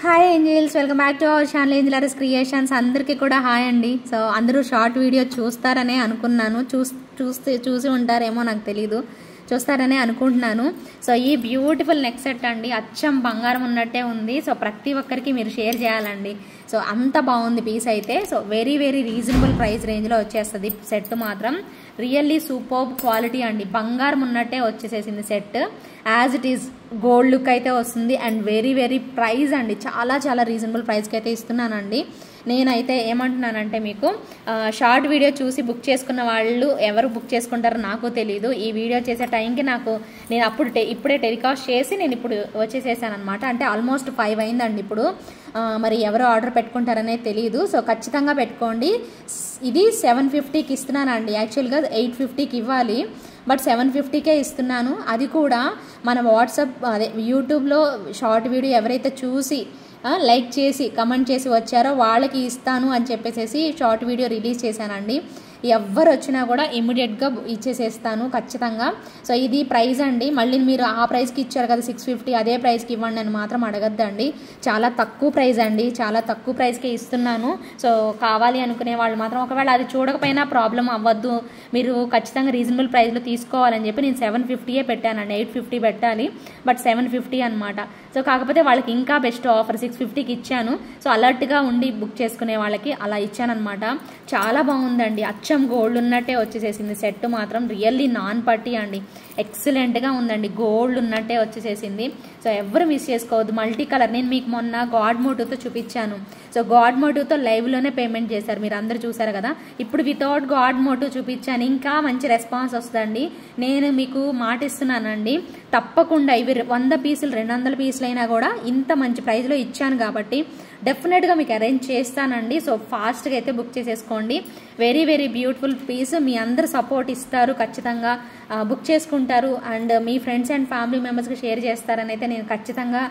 Hi angels, welcome back to our channel Angelers creations. అందరికీ కూడా hi అండి. So అందరూ షార్ట్ వీడియో చూస్తారనే అనుకున్నాను. చూసి ఉంటారేమో, నాకు తెలీదు, చూస్తారనే అనుకుంటున్నాను. సో ఈ బ్యూటిఫుల్ నెక్ సెట్ అండి, అచ్చం బంగారం ఉన్నట్టే ఉంది. సో ప్రతి ఒక్కరికి మీరు షేర్ చేయాలండి. సో అంత బాగుంది పీస్ అయితే. So very very reasonable price రేంజ్లో వచ్చేస్తుంది సెట్ మాత్రం. రియల్లీ సూపర్బ్ క్వాలిటీ అండి, బంగారం ఉన్నట్టే వచ్చేసేసింది set. As it is gold look అయితే వస్తుంది. అండ్ వెరీ వెరీ ప్రైస్ అండి, చాలా చాలా రీజనబుల్ ప్రైస్కి అయితే ఇస్తున్నానండి. నేనైతే ఏమంటున్నానంటే, మీకు షార్ట్ వీడియో చూసి బుక్ చేసుకున్న వాళ్ళు ఎవరు బుక్ చేసుకుంటారో నాకు తెలీదు. ఈ వీడియో చేసే టైంకి నేను ఇప్పుడే టెలికాస్ట్ చేసి నేను ఇప్పుడు వచ్చేసేసాను అనమాట. అంటే ఆల్మోస్ట్ 5 అయిందండి ఇప్పుడు. మరి ఎవరు ఆర్డర్ పెట్టుకుంటారనేది తెలియదు. సో ఖచ్చితంగా పెట్టుకోండి. ఇది 750కి ఇస్తున్నానండి. యాక్చువల్గా 850కి ఇవ్వాలి, బట్ 750కే ఇస్తున్నాను. అది కూడా మన వాట్సాప్ యూట్యూబ్లో షార్ట్ వీడియో ఎవరైతే చూసి లైక్ చేసి కమెంట్ చేసి వచ్చారో వాళ్ళకి ఇస్తాను అని చెప్పేసి షార్ట్ వీడియో రిలీజ్ చేశానండి. ఎవరు వచ్చినా కూడా ఇమ్మీడియట్గా ఇచ్చేసేస్తాను ఖచ్చితంగా. సో ఇది ప్రైస్ అండి. మళ్ళీ మీరు ఆ ప్రైస్కి ఇచ్చారు కదా 650, అదే ప్రైస్కి ఇవ్వండి అని మాత్రం అడగద్దండి. చాలా తక్కువ ప్రైస్ అండి, చాలా తక్కువ ప్రైస్కే ఇస్తున్నాను. సో కావాలి అనుకునే వాళ్ళు మాత్రం, ఒకవేళ అది చూడకపోయినా ప్రాబ్లం అవ్వద్దు, మీరు ఖచ్చితంగా రీజనబుల్ ప్రైస్లో తీసుకోవాలని చెప్పి నేను 750 పెట్టానండి. 850 పెట్టాలి, బట్ 750 అనమాట. సో కాకపోతే వాళ్ళకి ఇంకా బెస్ట్ ఆఫర్ 650కి ఇచ్చాను. సో అలర్ట్గా ఉండి బుక్ చేసుకునే వాళ్ళకి అలా ఇచ్చానమాట. చాలా బాగుందండి, అచ్చం గోల్డ్ ఉన్నట్టే వచ్చేసేసింది సెట్ మాత్రం. రియల్లీ నాన్ పట్టి అండి, ఎక్సలెంట్గా ఉందండి, గోల్డ్ ఉన్నట్టే వచ్చేసేసింది. సో ఎవరు మిస్ చేసుకోవద్దు. మల్టీ కలర్, నేను మీకు మొన్న గాడ్ మోటివ్తో చూపించాను. సో గాడ్ మోటివ్తో లైవ్లోనే పేమెంట్ చేశారు, మీరు అందరూ చూసారు కదా. ఇప్పుడు వితౌట్ గాడ్ మోటివ్ చూపించాను, ఇంకా మంచి రెస్పాన్స్ వస్తుందండి. నేను మీకు మాట ఇస్తున్నానండి, తప్పకుండా ఇవి 100 పీసులు 200 పీసులు అయినా కూడా ఇంత మంచి ప్రైస్లో ఇచ్చాను కాబట్టి డెఫినెట్గా మీకు అరేంజ్ చేస్తానండి. సో ఫాస్ట్గా అయితే బుక్ చేసేసుకోండి. Very very beautiful piece. మీ అందరు సపోర్ట్ ఇస్తారు, ఖచ్చితంగా బుక్ చేసుకుంటారు, అండ్ మీ ఫ్రెండ్స్ అండ్ ఫ్యామిలీ మెంబర్స్కి షేర్ చేస్తారని అయితే నేను ఖచ్చితంగా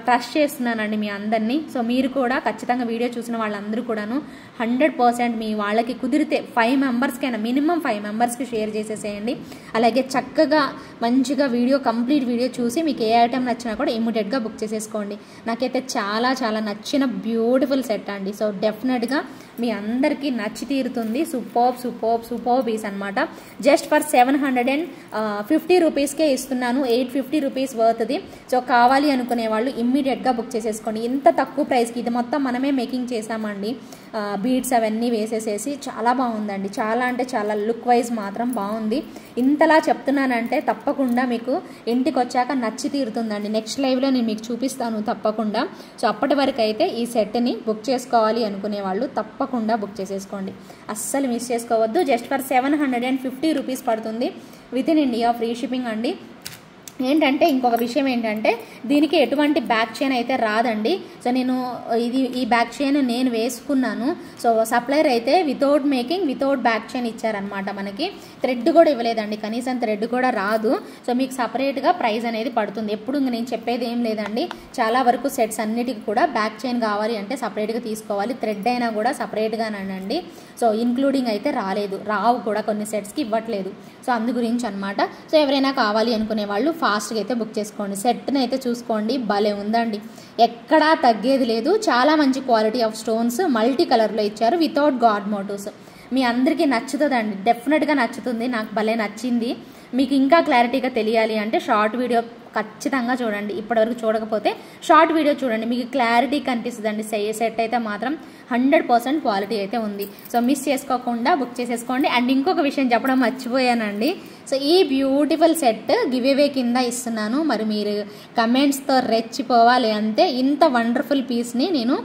ట్రస్ట్ చేస్తున్నానండి మీ అందరినీ. సో మీరు కూడా ఖచ్చితంగా వీడియో చూసిన వాళ్ళందరూ కూడాను 100% మీ వాళ్ళకి కుదిరితే 5 మెంబర్స్కైనా, మినిమం 5 మెంబర్స్కి షేర్ చేసేసేయండి. అలాగే చక్కగా మంచిగా కంప్లీట్ వీడియో చూసి మీకు ఏ ఐటెం నచ్చినా కూడా ఇమ్మీడియట్గా బుక్ చేసేసుకోండి. నాకైతే చాలా చాలా నచ్చిన బ్యూటిఫుల్ సెట్ అండి. సో డెఫినెట్గా మీ అందరికీ నచ్చి తీరుతుంది. సూపర్ పీస్ అనమాట. జస్ట్ ఫర్ 750 రూపీస్కే ఇస్తున్నాను. 850 రూపీస్ వర్త్ది. సో కావాలి అనుకునే వాళ్ళు ఇమ్మీడియట్గా బుక్ చేసేసుకోండి. ఇంత తక్కువ ప్రైస్కి ఇది మొత్తం మనమే మేకింగ్ చేసామండి. బీడ్స్ అవన్నీ వేసేసేసి చాలా బాగుందండి. చాలా అంటే చాలా లుక్ వైజ్ మాత్రం బాగుంది. ఇంతలా చెప్తున్నానంటే తప్పకుండా మీకు ఇంటికి వచ్చాక నచ్చి తీరుతుందండి. నెక్స్ట్ లైవ్లో నేను మీకు చూపిస్తాను తప్పకుండా. సో అప్పటి వరకు అయితే ఈ సెట్ని బుక్ చేసుకోవాలి అనుకునే వాళ్ళు తప్పకుండా బుక్ చేసేసుకోండి, అస్సలు మిస్ చేసుకోవద్దు. జస్ట్ ఫర్ 750 రూపీస్ పడుతుంది. Within India free shipping అండి. ఏంటంటే ఇంకొక విషయం ఏంటంటే, దీనికి ఎటువంటి బ్యాక్ చైన్ అయితే రాదండి. సో ఈ బ్యాక్ చైన్ నేను వేసుకున్నాను. సో సప్లయర్ అయితే without making without back chain ఇచ్చారనమాట. మనకి థ్రెడ్ కూడా ఇవ్వలేదండి, కనీసం థ్రెడ్ కూడా రాదు. సో మీకు సపరేట్గా ప్రైస్ అనేది పడుతుంది. ఎప్పుడు నేను చెప్పేది ఏం లేదండి, చాలా వరకు సెట్స్ అన్నిటికి కూడా బ్యాక్ చైన్ కావాలి అంటే సపరేట్గా తీసుకోవాలి. థ్రెడ్ అయినా కూడా సపరేట్గానండి. సో ఇన్క్లూడింగ్ అయితే రావు కూడా, కొన్ని సెట్స్కి ఇవ్వట్లేదు. సో అందు గురించి అనమాట. సో ఎవరైనా కావాలి అనుకునే వాళ్ళు ఫాస్ట్గా అయితే బుక్ చేసుకోండి. సెట్ని అయితే చూసుకోండి, భలే ఉందండి, ఎక్కడా తగ్గేది లేదు. చాలా మంచి క్వాలిటీ ఆఫ్ స్టోన్స్ మల్టీ కలర్లో ఇచ్చారు వితౌట్ గాడ్ మోటివ్స్. మీ అందరికీ నచ్చుతుందండి, డెఫినెట్గా నచ్చుతుంది. నాకు భలే నచ్చింది. మీకు ఇంకా క్లారిటీగా తెలియాలి అంటే షార్ట్ వీడియో ఖచ్చితంగా చూడండి. ఇప్పటివరకు చూడకపోతే షార్ట్ వీడియో చూడండి, మీకు క్లారిటీ కనిపిస్తుందండి. సెట్ అయితే మాత్రం 100% క్వాలిటీ అయితే ఉంది. సో మిస్ చేసుకోకుండా బుక్ చేసేసుకోండి. అండ్ ఇంకొక విషయం చెప్పడం మర్చిపోయానండి. సో ఈ బ్యూటిఫుల్ సెట్ గివ్ అవే కింద ఇస్తున్నాను. మరి మీరు కమెంట్స్తో రెచ్చిపోవాలి అంటే ఇంత వండర్ఫుల్ పీస్ని నేను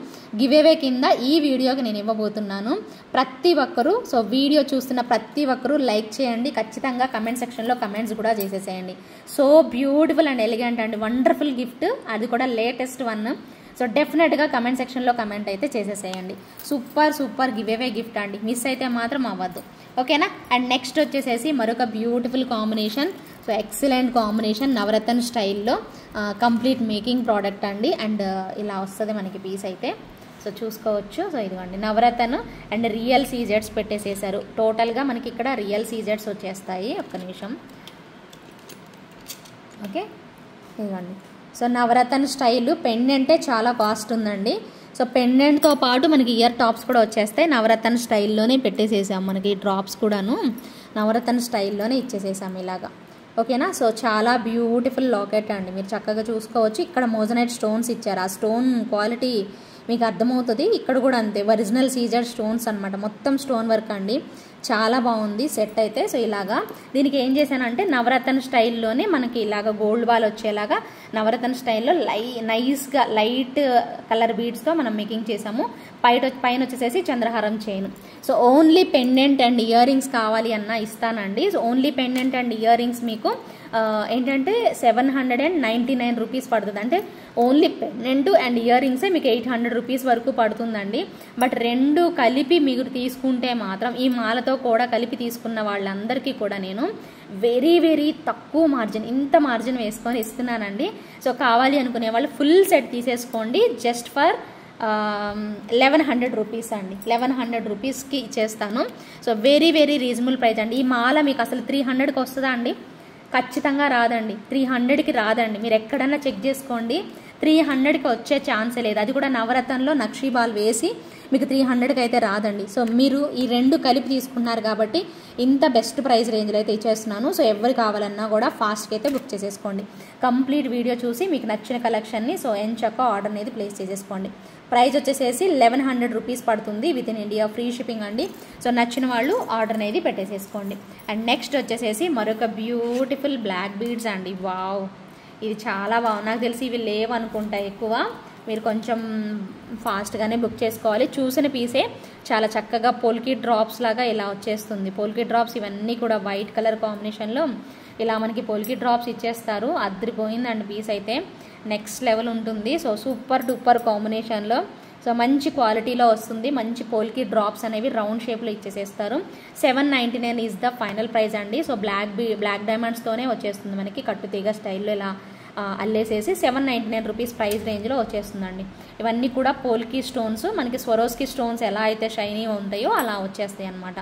గివ్ అవే కింద ఈ వీడియోకి నేను ఇవ్వబోతున్నాను. ప్రతి ఒక్కరూ, సో వీడియో చూస్తున్న ప్రతి ఒక్కరూ లైక్ చేయండి, ఖచ్చితంగా కమెంట్ సెక్షన్లో కమెంట్స్ కూడా చేసేసేయండి. So beautiful and elegant and wonderful gift, అది కూడా లేటెస్ట్ వన్. సో డెఫినెట్గా కమెంట్ సెక్షన్లో కమెంట్ అయితే చేసేసేయండి. సూపర్ గివ్ అవే గిఫ్ట్ అండి, మిస్ అయితే మాత్రం అవ్వద్దు, ఓకేనా. అండ్ నెక్స్ట్ వచ్చేసేసి మరొక beautiful combination. So excellent combination, navaratna స్టైల్లో కంప్లీట్ మేకింగ్ ప్రోడక్ట్ అండి. అండ్ ఇలా వస్తుంది మనకి పీస్ అయితే. సో చూసుకోవచ్చు. సో ఇదిగోండి నవరత్న అండ్ రియల్ సీజెడ్స్ పెట్టేసేసారు. టోటల్గా మనకి ఇక్కడ రియల్ సీజెడ్స్ వచ్చేస్తాయి. ఒక్క నిమిషం, ఓకే. ఇదిగోండి సో నవరత్న స్టైల్ పెండెంటే చాలా కాస్ట్ ఉందండి. సో పెండెంట్తో పాటు మనకి ఇయర్ టాప్స్ కూడా వచ్చేస్తాయి. నవరత్న స్టైల్లోనే పెట్టేసేసాం, మనకి డ్రాప్స్ కూడాను నవరత్న స్టైల్లోనే ఇచ్చేసేసాం ఇలాగా. ఓకేనా. సో చాలా బ్యూటిఫుల్ లాకెట్ అండి, మీరు చక్కగా చూసుకోవచ్చు. ఇక్కడ మోజనైట్ స్టోన్స్ ఇచ్చారు, ఆ స్టోన్ క్వాలిటీ మీకు అర్థమవుతుంది. ఇక్కడ కూడా అంతే, ఒరిజినల్ సీజర్ స్టోన్స్ అనమాట, మొత్తం స్టోన్ వర్క్ అండి, చాలా బాగుంది సెట్ అయితే. సో ఇలాగా దీనికి ఏం చేశానంటే నవరత్న స్టైల్లోనే మనకి ఇలాగ గోల్డ్ బాల్ వచ్చేలాగా నవరత్న స్టైల్లో నైస్గా లైట్ కలర్ బీడ్స్తో మనం మేకింగ్ చేసాము. పైన వచ్చేసేసి చంద్రహారం chain. So only pendant and earrings కావాలి అన్న ఇస్తానండి. So only pendant and earrings మీకు ఏంటంటే 799 రూపీస్ పడుతుంది. అంటే ఓన్లీ పెండెంట్ అండ్ ఇయర్ రింగ్సే మీకు 800 రూపీస్ వరకు పడుతుందండి. బట్ రెండు కలిపి మీరు తీసుకుంటే మాత్రం, ఈ మాలతో కూడా కలిపి తీసుకున్న వాళ్ళందరికీ కూడా నేను వెరీ వెరీ తక్కువ మార్జిన్, ఇంత మార్జిన్ వేసుకొని ఇస్తున్నానండి. సో కావాలి అనుకునే వాళ్ళు ఫుల్ సెట్ తీసేసుకోండి, జస్ట్ ఫర్ 1100 రూపీస్ అండి. 1100 రూపీస్కి ఇచ్చేస్తాను. So very very reasonable price అండి. ఈ మాల మీకు అసలు 300కి వస్తుందా అండి? ఖచ్చితంగా రాదండి, 300కి రాదండి. మీరు ఎక్కడన్నా చెక్ చేసుకోండి, 300కి వచ్చే ఛాన్సే లేదు. అది కూడా నవరత్నంలో నక్షీ బాల్ వేసి మీకు 300కి అయితే రాదండి. సో మీరు ఈ రెండు కలిపి తీసుకున్నారు కాబట్టి ఇంత బెస్ట్ ప్రైస్ రేంజ్లో అయితే ఇచ్చేస్తున్నాను. సో ఎవరు కావాలన్నా కూడా ఫాస్ట్గా అయితే బుక్ చేసేసుకోండి. కంప్లీట్ వీడియో చూసి మీకు నచ్చిన కలెక్షన్ని సో ఎంచక్క ఆర్డర్ అనేది ప్లేస్ చేసేసుకోండి. ప్రైస్ వచ్చేసేసి 1100 రూపీస్ పడుతుంది, within India free shipping అండి. సో నచ్చిన వాళ్ళు ఆర్డర్ అనేది పెట్టేసేసుకోండి. అండ్ నెక్స్ట్ వచ్చేసేసి మరొక బ్యూటిఫుల్ బ్లాక్ బీడ్స్ అండి. వావ్, ఇది చాలా బాగుంది. నాకు తెలిసి ఇవి లేవు అనుకుంటా ఎక్కువ, మీరు కొంచెం ఫాస్ట్గానే బుక్ చేసుకోవాలి. చూసిన పీసే చాలా చక్కగా పోల్కి డ్రాప్స్ లాగా ఇలా వచ్చేస్తుంది. పోల్కి డ్రాప్స్ ఇవన్నీ కూడా వైట్ కలర్ కాంబినేషన్లో ఇలా మనకి పోల్కి డ్రాప్స్ ఇచ్చేస్తారు. అదిరిపోయిందండి పీస్ అయితే, నెక్స్ట్ లెవెల్ ఉంటుంది. సో సూపర్ డూపర్ కాంబినేషన్లో, సో మంచి క్వాలిటీలో వస్తుంది. మంచి పోల్కి డ్రాప్స్ అనేవి రౌండ్ షేప్లో ఇచ్చేసేస్తారు. 799 ఈజ్ ద ఫైనల్ ప్రైస్ అండి. సో బ్లాక్ డైమండ్స్తోనే వచ్చేస్తుంది మనకి, కట్టుతీగ స్టైల్లో ఇలా అల్లేసేసి 799 రూపీస్ ప్రైస్ రేంజ్లో వచ్చేస్తుందండి. ఇవన్నీ కూడా పోల్కి స్టోన్స్, మనకి స్వరోస్కి స్టోన్స్ ఎలా అయితే షైనీ ఉంటాయో అలా వచ్చేస్తాయి అనమాట.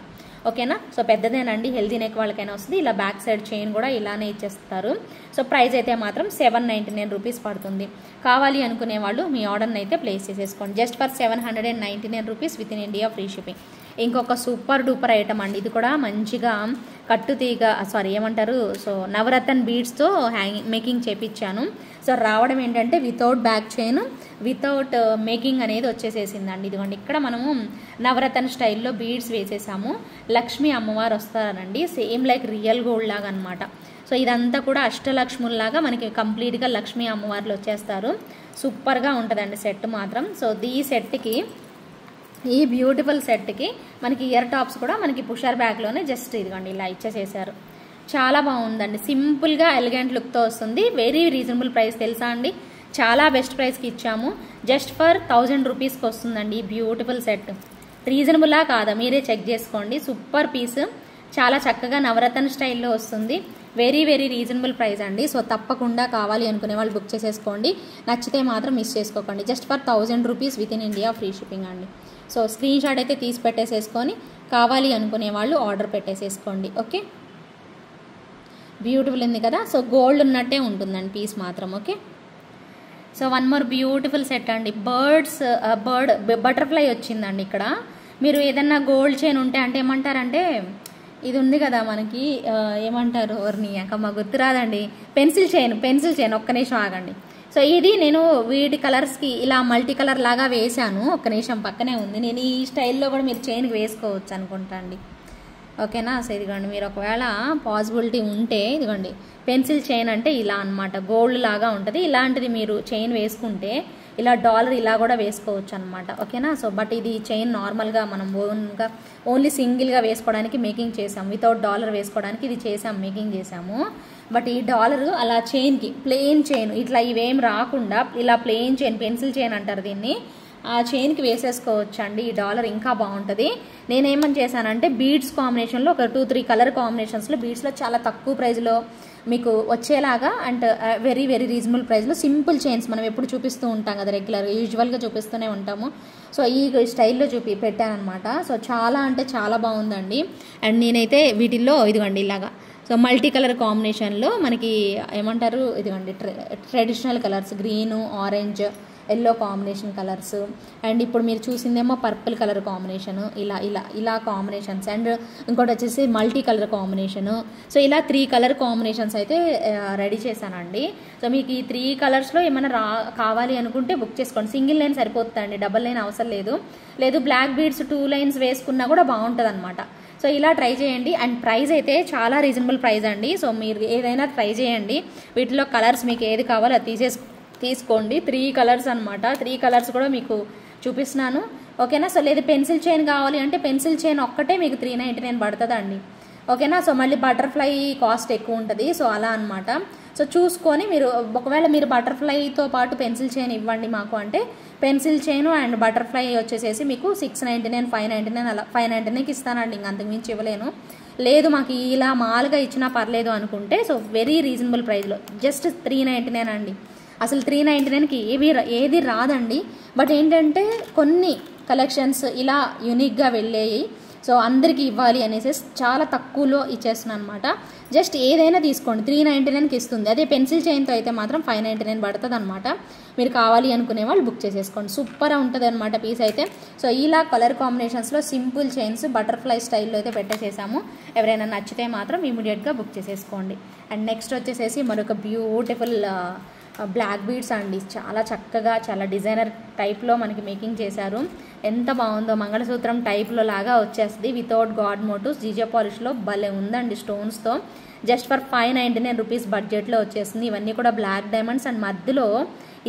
ఓకేనా. సో పెద్దదేనండి, హెల్తీ నెక్ వాళ్ళకైనా వస్తుంది. ఇలా బ్యాక్ సైడ్ చైన్ కూడా ఇలానే ఇచ్చేస్తారు. సో ప్రైస్ అయితే మాత్రం 799 రూపీస్ పడుతుంది. కావాలి అనుకునే వాళ్ళు మీ ఆర్డర్ని అయితే ప్లేస్ చేసేసుకోండి, just for 799 rupees, within India free shipping. ఇంకొక సూపర్ డూపర్ ఐటమ్ అండి, ఇది కూడా మంచిగా కట్టుతీగ ఏమంటారు, సో నవరత్న బీడ్స్తో మేకింగ్ చేపించాను. సో రావడం ఏంటంటే without back chain, without making అనేది వచ్చేసేసిందండి. ఇదిగోండి, ఇక్కడ మనము నవరత్న స్టైల్లో బీడ్స్ వేసేసాము. లక్ష్మీ అమ్మవారు వస్తారనండి, సేమ్ లైక్ రియల్ గోల్డ్ లాగా అనమాట. సో ఇదంతా కూడా అష్టలక్ష్ముల్లాగా మనకి కంప్లీట్గా లక్ష్మీ అమ్మవార్లు వచ్చేస్తారు. సూపర్గా ఉంటుందండి సెట్ మాత్రం. సో ఈ బ్యూటిఫుల్ సెట్కి మనకి ఇయర్ టాప్స్ కూడా మనకి పుషర్ బ్యాగ్లోనే జస్ట్ ఇదిగోండి ఇలా ఇచ్చేసేసారు. చాలా బాగుందండి, సింపుల్గా ఎలిగెంట్ లుక్తో వస్తుంది. వెరీ రీజనబుల్ ప్రైస్ తెలుసా అండి, చాలా బెస్ట్ ప్రైస్కి ఇచ్చాము. జస్ట్ ఫర్ 1000 రూపీస్కి వస్తుందండి ఈ బ్యూటిఫుల్ సెట్. రీజనబుల్లా కాదా మీరే చెక్ చేసుకోండి. సూపర్ పీస్, చాలా చక్కగా నవరత్న స్టైల్లో వస్తుంది. వెరీ వెరీ రీజనబుల్ ప్రైస్ అండి. సో తప్పకుండా కావాలి అనుకునే వాళ్ళు బుక్ చేసేసుకోండి. నచ్చితే మాత్రం మిస్ చేసుకోకండి. Just for 1000 rupees, within India free shipping అండి. సో స్క్రీన్ షాట్ అయితే తీసి పెట్టేసేసుకొని కావాలి అనుకునే వాళ్ళు ఆర్డర్ పెట్టేసేసుకోండి. ఓకే, బ్యూటిఫుల్ ఉంది కదా. సో గోల్డ్ ఉన్నట్టే ఉంటుందండి పీస్ మాత్రం. Okay, so one more beautiful set అండి. బటర్ఫ్లై వచ్చిందండి. ఇక్కడ మీరు ఏదన్నా గోల్డ్ చైన్ ఉంటే, అంటే ఏమంటారంటే ఇది ఉంది కదా మనకి, ఏమంటారు ఎవరిని అక్కమ్మ గుర్తురాదండి, పెన్సిల్ చైన్. ఒక్క నిమిషం ఆగండి. సో ఇది నేను వీటి కలర్స్కి ఇలా మల్టీ కలర్ లాగా వేసాను. ఒక్క నిమిషం పక్కనే ఉంది. నేను ఈ స్టైల్లో కూడా మీరు చైన్కి వేసుకోవచ్చు అనుకుంటా అండి. ఓకేనా. సో ఇదిగోండి, మీరు ఒకవేళ పాసిబిలిటీ ఉంటే ఇదిగోండి, పెన్సిల్ చైన్ అంటే ఇలా అనమాట, గోల్డ్ లాగా ఉంటుంది. ఇలాంటిది మీరు చైన్ వేసుకుంటే ఇలా డాలర్ ఇలా కూడా వేసుకోవచ్చు అనమాట. ఓకేనా. సో బట్ ఇది చైన్ నార్మల్గా మనం ఓన్లీ సింగిల్గా వేసుకోవడానికి మేకింగ్ చేసాం, వితౌట్ డాలర్ వేసుకోవడానికి ఇది మేకింగ్ చేసాము. బట్ ఈ డాలర్ అలా చైన్కి ప్లెయిన్ చైన్ ఇట్లా ఇవేం రాకుండా ఇలా ప్లెయిన్ చైన్, పెన్సిల్ చైన్ అంటారు దీన్ని, ఆ చైన్కి వేసేసుకోవచ్చు అండి. ఈ డాలర్ ఇంకా బాగుంటుంది. నేనేమని చేశానంటే బీడ్స్ కాంబినేషన్లో ఒక 2-3 కలర్ కాంబినేషన్స్లో బీడ్స్లో చాలా తక్కువ ప్రైస్లో మీకు వచ్చేలాగా అండ్ వెరీ వెరీ రీజనబుల్ ప్రైస్లో సింపుల్ చైన్స్ మనం ఎప్పుడు చూపిస్తూ ఉంటాం కదా, రెగ్యులర్గా యూజువల్గా చూపిస్తూనే ఉంటాము. సో ఈ స్టైల్లో పెట్టానమాట. సో చాలా అంటే చాలా బాగుందండి. అండ్ నేనైతే వీటిల్లో ఇదిగోండి ఇలాగా సో మల్టీ కలర్ కాంబినేషన్లో మనకి ఏమంటారు ఇదిగోండి traditional colours green, orange, yellow combination colours. And ఇప్పుడు మీరు చూసిందేమో పర్పుల్ కలర్ కాంబినేషను. ఇలా కాంబినేషన్స్. అండ్ ఇంకోటి వచ్చేసి మల్టీ కలర్ కాంబినేషను. సో ఇలా 3 కలర్ కాంబినేషన్స్ అయితే రెడీ చేశానండి. సో మీకు ఈ 3 కలర్స్లో ఏమైనా కావాలి అనుకుంటే బుక్ చేసుకోండి. సింగిల్ లైన్ సరిపోతుందండి, డబల్ లైన్ అవసరం లేదు. బ్లాక్ బీడ్స్ 2 లైన్స్ వేసుకున్నా కూడా బాగుంటుంది అనమాట. సో ఇలా ట్రై చేయండి. అండ్ ప్రైస్ అయితే చాలా రీజనబుల్ ప్రైస్ అండి. సో మీరు ఏదైనా ట్రై చేయండి. వీటిలో కలర్స్ మీకు ఏది కావాలో అది తీసుకోండి. 3 కలర్స్ అనమాట. 3 కలర్స్ కూడా మీకు చూపిస్తున్నాను, ఓకేనా. సో లేదు పెన్సిల్ చైన్ కావాలి అంటే పెన్సిల్ చైన్ ఒక్కటే మీకు 399 పడుతుందండి, ఓకేనా. సో మళ్ళీ బటర్ఫ్లై కాస్ట్ ఎక్కువ ఉంటుంది. సో అలా అనమాట. సో చూసుకొని మీరు ఒకవేళ మీరు బటర్ఫ్లైతో పాటు పెన్సిల్ చైన్ ఇవ్వండి మాకు అంటే పెన్సిల్ చైన్ అండ్ బటర్ఫ్లై వచ్చేసేసి మీకు 699, 599 అలా 599కి ఇస్తానండి. ఇంక అంతకుమించి ఇవ్వలేను. లేదు మాకు ఇలా మాల్గా ఇచ్చినా పర్లేదు అనుకుంటే సో వెరీ రీజనబుల్ ప్రైస్లో జస్ట్ 399 అండి. అసలు 399కి ఏది రాదండి. బట్ ఏంటంటే కొన్ని కలెక్షన్స్ ఇలా యూనిక్గా వెళ్ళాయి. సో అందరికీ ఇవ్వాలి అనేసి చాలా తక్కువలో ఇచ్చేస్తున్నాను అనమాట. జస్ట్ ఏదైనా తీసుకోండి, 399కి ఇస్తుంది. అదే పెన్సిల్ చైన్తో అయితే మాత్రం 599 పడుతుంది అనమాట. మీరు కావాలి అనుకునే వాళ్ళు బుక్ చేసేసుకోండి. సూపర్ ఉంటుంది అనమాట పీస్ అయితే. సో ఇలా కలర్ కాంబినేషన్స్లో సింపుల్ చైన్స్ బటర్ఫ్లై స్టైల్లో అయితే పెట్టేసేసాము. ఎవరైనా నచ్చితే మాత్రం ఇమీడియట్గా బుక్ చేసేసుకోండి. అండ్ నెక్స్ట్ వచ్చేసేసి మరొక బ్యూటిఫుల్ బ్లాక్ బీడ్స్ అండి. చాలా చక్కగా చాలా డిజైనర్ టైప్లో మనకి మేకింగ్ చేశారు. ఎంత బాగుందో, మంగళసూత్రం టైప్లో లాగా వచ్చేస్తుంది. వితౌట్ గాడ్ మోటివ్స్, జీజే పాలిష్లో భలే ఉందండి స్టోన్స్తో. జస్ట్ ఫర్ 599 రూపీస్ బడ్జెట్లో వచ్చేస్తుంది. ఇవన్నీ కూడా బ్లాక్ డైమండ్స్. అండ్ మధ్యలో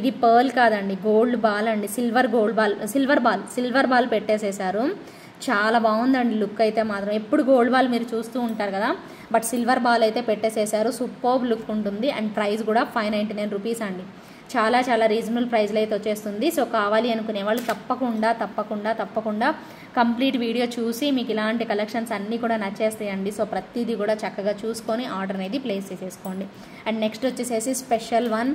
ఇది పర్ల్ కాదండి, గోల్డ్ బాల్ అండి, సిల్వర్ బాల్ పెట్టేసేసారు. చాలా బాగుందండి లుక్ అయితే మాత్రం. ఎప్పుడు గోల్డ్ బాల్ మీరు చూస్తూ ఉంటారు కదా, బట్ సిల్వర్ బాల్ అయితే పెట్టేసేసారు. సూపర్బ్ లుక్ ఉంటుంది. అండ్ ప్రైస్ కూడా 599 రూపీస్ అండి. చాలా చాలా రీజనబుల్ ప్రైస్లో అయితే వచ్చేస్తుంది. సో కావాలి అనుకునే వాళ్ళు తప్పకుండా కంప్లీట్ వీడియో చూసి మీకు ఇలాంటి కలెక్షన్స్ అన్నీ కూడా నచ్చేస్తాయండి. సో ప్రతిదీ కూడా చక్కగా చూసుకొని ఆర్డర్ అనేది ప్లేస్ చేసేసుకోండి. అండ్ నెక్స్ట్ వచ్చేసేసి special one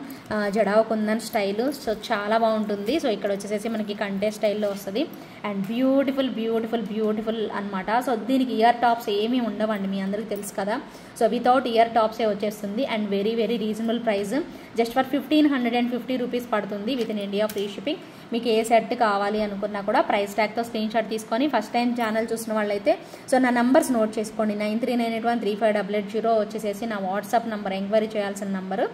jadau kundan style. So చాలా బాగుంటుంది. సో ఇక్కడ వచ్చేసేసి మనకి కంటే స్టైల్లో వస్తుంది. అండ్ బ్యూటిఫుల్ అనమాట. సో దీనికి ఇయర్ టాప్స్ ఏమీ ఉండవండి, మీ అందరికీ తెలుసు కదా. సో వితౌట్ ఇయర్ టాప్సే వచ్చేస్తుంది. And very reasonable price. Just for 1550 rupees పడుతుంది within India free shipping. మీకు ఏ సెట్ కావాలి అనుకున్నా కూడా ప్రైస్ ట్యాగ్తో స్క్రీన్ షాట్ తీసుకొని ఫస్ట్ టైం ఛానల్ చూసిన వాళ్ళైతే సో నా నంబర్స్ నోట్ చేసుకోండి. 9398135880 వచ్చేసేసి నా వాట్సాప్ నెంబర్, ఎంక్వైరీ చేయాల్సిన నెంబరు.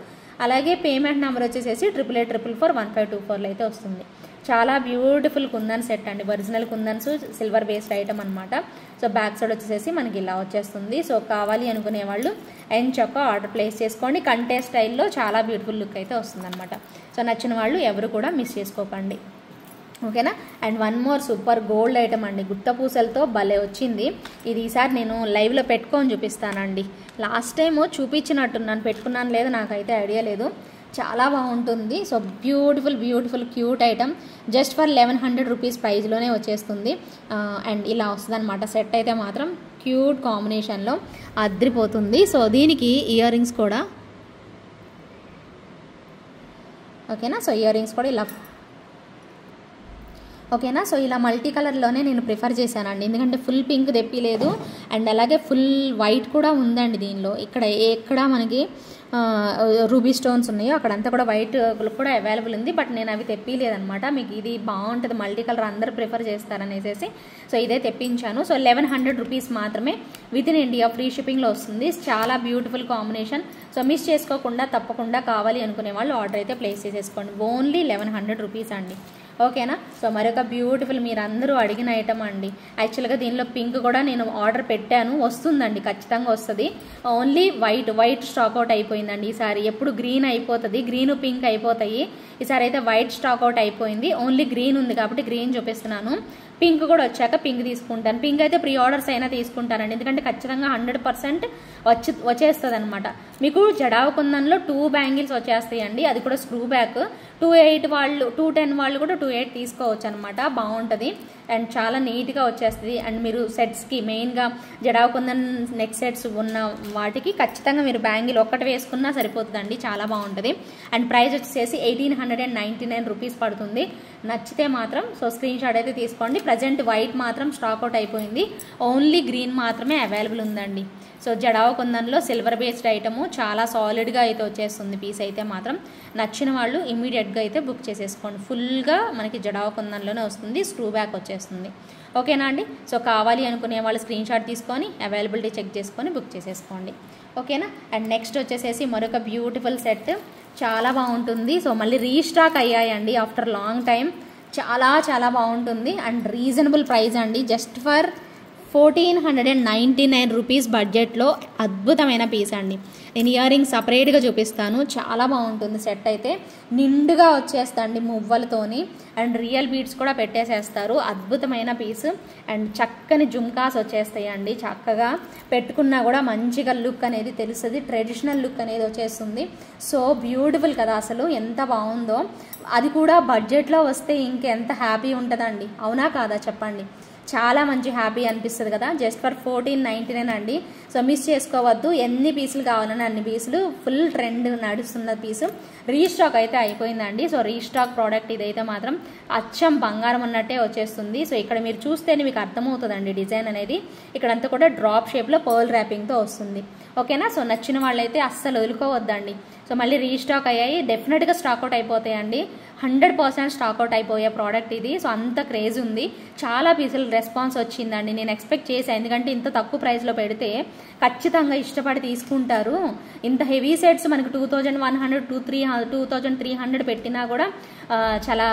అలాగే పేమెంట్ నెంబర్ వచ్చేసేసి 8884441524 అయితే వస్తుంది. చాలా బ్యూటిఫుల్ కుందన్ సెట్ అండి. ఒరిజినల్ కుందన్స్, సిల్వర్ బేస్డ్ ఐటమ్ అనమాట. సో బ్యాక్ సైడ్ వచ్చేసేసి మనకి ఇలా వచ్చేస్తుంది. సో కావాలి అనుకునే వాళ్ళు ఎంచక్క ఆర్డర్ ప్లేస్ చేసుకోండి. కంటే స్టైల్లో చాలా బ్యూటిఫుల్ లుక్ అయితే వస్తుందన్నమాట. సో నచ్చిన వాళ్ళు ఎవరు కూడా మిస్ చేసుకోకండి, ఓకేనా. And one more super gold item అండి, గుత్త పూసలతో భలే వచ్చింది. ఇది ఈసారి నేను లైవ్లో పెట్టుకొని చూపిస్తానండి. లాస్ట్ టైము చూపించినట్టున్నాను, పెట్టుకున్నాను లేదు నాకైతే ఐడియా లేదు. చాలా బాగుంటుంది. So beautiful cute item. Just for 1100 rupees ప్రైస్లోనే వచ్చేస్తుంది. అండ్ ఇలా వస్తుంది అనమాట. సెట్ అయితే మాత్రం క్యూట్ కాంబినేషన్లో అద్రిపోతుంది. సో దీనికి ఇయర్ రింగ్స్ కూడా, ఓకేనా. సో ఇయర్ రింగ్స్ కూడా ఇలా, ఓకేనా. సో ఇలా మల్టీ కలర్లోనే నేను ప్రిఫర్ చేశానండి, ఎందుకంటే ఫుల్ పింక్ తెప్పిలేదు. అండ్ అలాగే ఫుల్ వైట్ కూడా ఉందండి దీనిలో. ఎక్కడ మనకి రూబీ స్టోన్స్ ఉన్నాయో అక్కడంతా కూడా వైట్ కూడా అవైలబుల్ ఉంది. బట్ నేను అవి తెప్పిలేదనమాట. మీకు ఇది బాగుంటుంది, మల్టీ కలర్ అందరూ ప్రిఫర్ చేస్తారనేసి సో ఇదే తెప్పించాను. సో 1100 రూపీస్ మాత్రమే విత్ ఇన్ ఇండియా ఫ్రీ షిప్పింగ్లో వస్తుంది. చాలా బ్యూటిఫుల్ కాంబినేషన్. సో మిస్ చేసుకోకుండా తప్పకుండా కావాలి అనుకునే వాళ్ళు ఆర్డర్ అయితే ప్లేస్ చేసేసుకోండి. ఓన్లీ 1100 రూపీస్ అండి, ఓకేనా. సో మరొక బ్యూటిఫుల్ మీరు అందరూ అడిగిన ఐటమ్ అండి. యాక్చువల్గా దీనిలో పింక్ కూడా నేను ఆర్డర్ పెట్టాను, వస్తుందండి, ఖచ్చితంగా వస్తుంది. ఓన్లీ వైట్ స్టాక్ అవుట్ అయిపోయిందండి ఈసారి. ఎప్పుడు గ్రీన్ అయిపోతుంది, గ్రీన్ పింక్ అయిపోతాయి. ఈసారి అయితే వైట్ స్టాక్ అవుట్ అయిపోయింది. ఓన్లీ గ్రీన్ ఉంది కాబట్టి గ్రీన్ చూపిస్తున్నాను. పింక్ కూడా వచ్చాక పింక్ తీసుకుంటాను. పింక్ అయితే ప్రీ ఆర్డర్స్ అయినా తీసుకుంటానండి, ఎందుకంటే ఖచ్చితంగా 100% వచ్చేస్తుంది అనమాట. మీకు జడావ్ కుందన్లో 2 బ్యాంగిల్స్ వచ్చేస్తాయండి, అది కూడా స్క్రూ బ్యాక్. 28 వాళ్ళు 210 వాళ్ళు కూడా 28 తీసుకోవచ్చు అనమాట. బాగుంటుంది అండ్ చాలా నీట్గా వచ్చేస్తుంది. అండ్ మీరు సెట్స్కి మెయిన్గా జడావ్ కుందన్ నెక్ సెట్స్ ఉన్న వాటికి ఖచ్చితంగా మీరు బ్యాంగిల్ ఒక్కటి వేసుకున్నా సరిపోతుందండి, చాలా బాగుంటుంది. అండ్ ప్రైస్ వచ్చేసి 1899 రూపీస్ పడుతుంది. నచ్చితే మాత్రం సో స్క్రీన్ షాట్ అయితే తీసుకోండి. ప్రజెంట్ వైట్ మాత్రం స్టాక్ అవుట్ అయిపోయింది, ఓన్లీ గ్రీన్ మాత్రమే అవైలబుల్ ఉందండి. So jadau కుందన్లో silver based item చాలా సాలిడ్గా అయితే వచ్చేస్తుంది పీస్ అయితే మాత్రం. నచ్చిన వాళ్ళు ఇమీడియట్గా అయితే బుక్ చేసేసుకోండి. ఫుల్గా మనకి జడావు కుందన్లోనే వస్తుంది, స్క్రూ బ్యాక్ వచ్చేస్తుంది. ఓకేనా అండి? సో కావాలి అనుకునే వాళ్ళు స్క్రీన్ షాట్ తీసుకొని అవైలబిలిటీ చెక్ చేసుకొని బుక్ చేసేసుకోండి. ఓకేనా? అండ్ నెక్స్ట్ వచ్చేసేసి మరొక బ్యూటిఫుల్ సెట్, చాలా బాగుంటుంది. సో మళ్ళీ రీస్టాక్ అయ్యాయండి ఆఫ్టర్ లాంగ్ టైం. చాలా చాలా బాగుంటుంది అండ్ రీజనబుల్ ప్రైస్ అండి. జస్ట్ ఫర్ 1499 రూపీస్ బడ్జెట్లో అద్భుతమైన పీస్ అండి. నేను ఇయర్ రింగ్స్ సపరేట్గా చూపిస్తాను, చాలా బాగుంటుంది. సెట్ అయితే నిండుగా వచ్చేస్తండి మువ్వలతోని అండ్ రియల్ బీడ్స్ కూడా పెట్టేసేస్తారు. అద్భుతమైన పీస్ అండ్ చక్కని జుమ్కాస్ వచ్చేస్తాయండి. చక్కగా పెట్టుకున్నా కూడా మంచిగా లుక్ అనేది తెలుస్తుంది, ట్రెడిషనల్ లుక్ అనేది వచ్చేస్తుంది. సో బ్యూటిఫుల్ కదా, అసలు ఎంత బాగుందో. అది కూడా బడ్జెట్లో వస్తే ఇంకెంత హ్యాపీ ఉంటుందండి, అవునా కాదా చెప్పండి? చాలా మంచి హ్యాపీ అనిపిస్తుంది కదా. జస్ట్ ఫర్ 1499 అండి. సో మిస్ చేసుకోవద్దు, ఎన్ని పీసులు కావాలని అన్ని పీసులు. ఫుల్ ట్రెండ్ నడుస్తున్న పీసు రీస్టాక్ అయితే అయిపోయిందండి. సో రీస్టాక్ ప్రోడక్ట్ ఇదైతే మాత్రం అచ్చం బంగారం అన్నట్టే వచ్చేస్తుంది. సో ఇక్కడ మీరు చూస్తేనే మీకు అర్థమవుతుందండి డిజైన్ అనేది. ఇక్కడంతా కూడా డ్రాప్ షేప్లో పర్ల్ ర్యాపింగ్తో వస్తుంది. ఓకేనా? సో నచ్చిన వాళ్ళైతే అస్సలు వదులుకోవద్దండి. సో మళ్ళీ రీస్టాక్ అయ్యాయి, డెఫినెట్గా స్టాక్అవుట్ అయిపోతాయండి. 100% స్టాక్అవుట్ అయిపోయే ప్రోడక్ట్ ఇది. సో అంత క్రేజ్ ఉంది, చాలా పీసులు రెస్పాన్స్ వచ్చిందండి. నేను ఎక్స్పెక్ట్ చేశాను, ఎందుకంటే ఇంత తక్కువ ప్రైస్లో పెడితే ఖచ్చితంగా ఇష్టపడి తీసుకుంటారు. ఇంత హెవీ సెట్స్ మనకు 2100 2300 పెట్టినా కూడా చాలా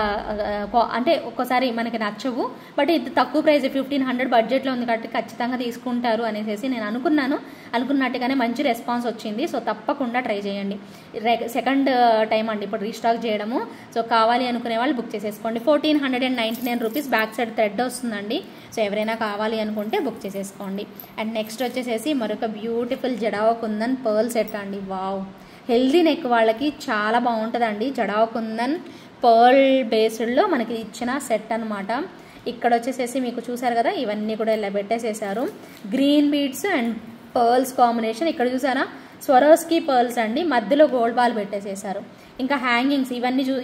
అంటే ఒక్కోసారి మనకి నచ్చవు. బట్ ఇది తక్కువ ప్రైస్ 1500 బడ్జెట్లో ఉంది కాబట్టి ఖచ్చితంగా తీసుకుంటారు అనేసి నేను అనుకున్నట్టుగానే మంచి రెస్పాన్స్ వచ్చింది. సో తప్పకుండా ట్రై చేయండి. సెకండ్ టైం అండి ఇప్పుడు రీస్టాక్ చేయడము. సో కావాలి అనుకునే వాళ్ళు బుక్ చేసేసుకోండి. 1499 రూపీస్ బ్యాక్ సైడ్ థ్రెడ్ వస్తుందండి. సో ఎవరైనా కావాలి అనుకుంటే బుక్ చేసేసుకోండి. అండ్ నెక్స్ట్ వచ్చేసేసి మరొక beautiful jadau kundan pearl set అండి. వావ్, హెల్దీ నెక్ వాళ్ళకి చాలా బాగుంటుందండి. జడావ కుందన్ పర్ల్ బేస్డ్లో మనకి ఇచ్చిన సెట్ అనమాట. ఇక్కడ వచ్చేసేసి మీకు చూసారు కదా, ఇవన్నీ కూడా ఇలా పెట్టేసేసారు. Green beads and pearls combination. ఇక్కడ చూసారా, స్వరోస్కి పర్ల్స్ అండి, మధ్యలో గోల్డ్ బాల్ పెట్టేసేసారు. ఇంకా హ్యాంగింగ్స్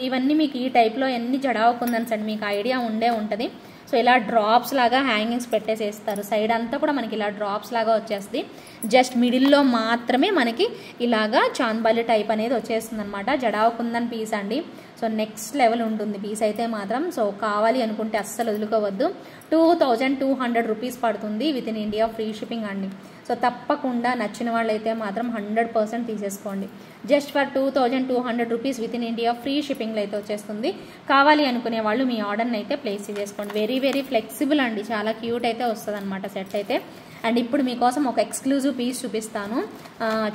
ఇవన్నీ మీకు ఈ టైప్లో ఎన్ని జడావ కుందన్స్ అండి, మీకు ఐడియా ఉంటుంది. సో ఇలా డ్రాప్స్ లాగా హ్యాంగింగ్స్ పెట్టేసేస్తారు. సైడ్ అంతా కూడా మనకి ఇలా డ్రాప్స్ లాగా వచ్చేస్తుంది. జస్ట్ మిడిల్లో మాత్రమే మనకి ఇలాగా చాంద్బాలి టైప్ అనేది వచ్చేస్తుంది అనమాట. జడావ కుందన్ పీస్ అండి. సో నెక్స్ట్ లెవెల్ ఉంటుంది పీస్ అయితే మాత్రం. సో కావాలి అనుకుంటే అస్సలు వదులుకోవద్దు. 2200 రూపీస్ పడుతుంది, within India free shipping అండి. సో తప్పకుండా నచ్చిన వాళ్ళు అయితే మాత్రం 100% తీసేసుకోండి. Just for 2200 rupees within India free షిప్పింగ్లో అయితే వచ్చేస్తుంది. కావాలి అనుకునే వాళ్ళు మీ ఆర్డర్ని అయితే ప్లేస్ చేసుకోండి. వెరీ వెరీ ఫ్లెక్సిబుల్ అండి, చాలా క్యూట్ అయితే వస్తుంది అనమాట సెట్ అయితే. అండ్ ఇప్పుడు మీకోసం ఒక ఎక్స్క్లూజివ్ పీస్ చూపిస్తాను.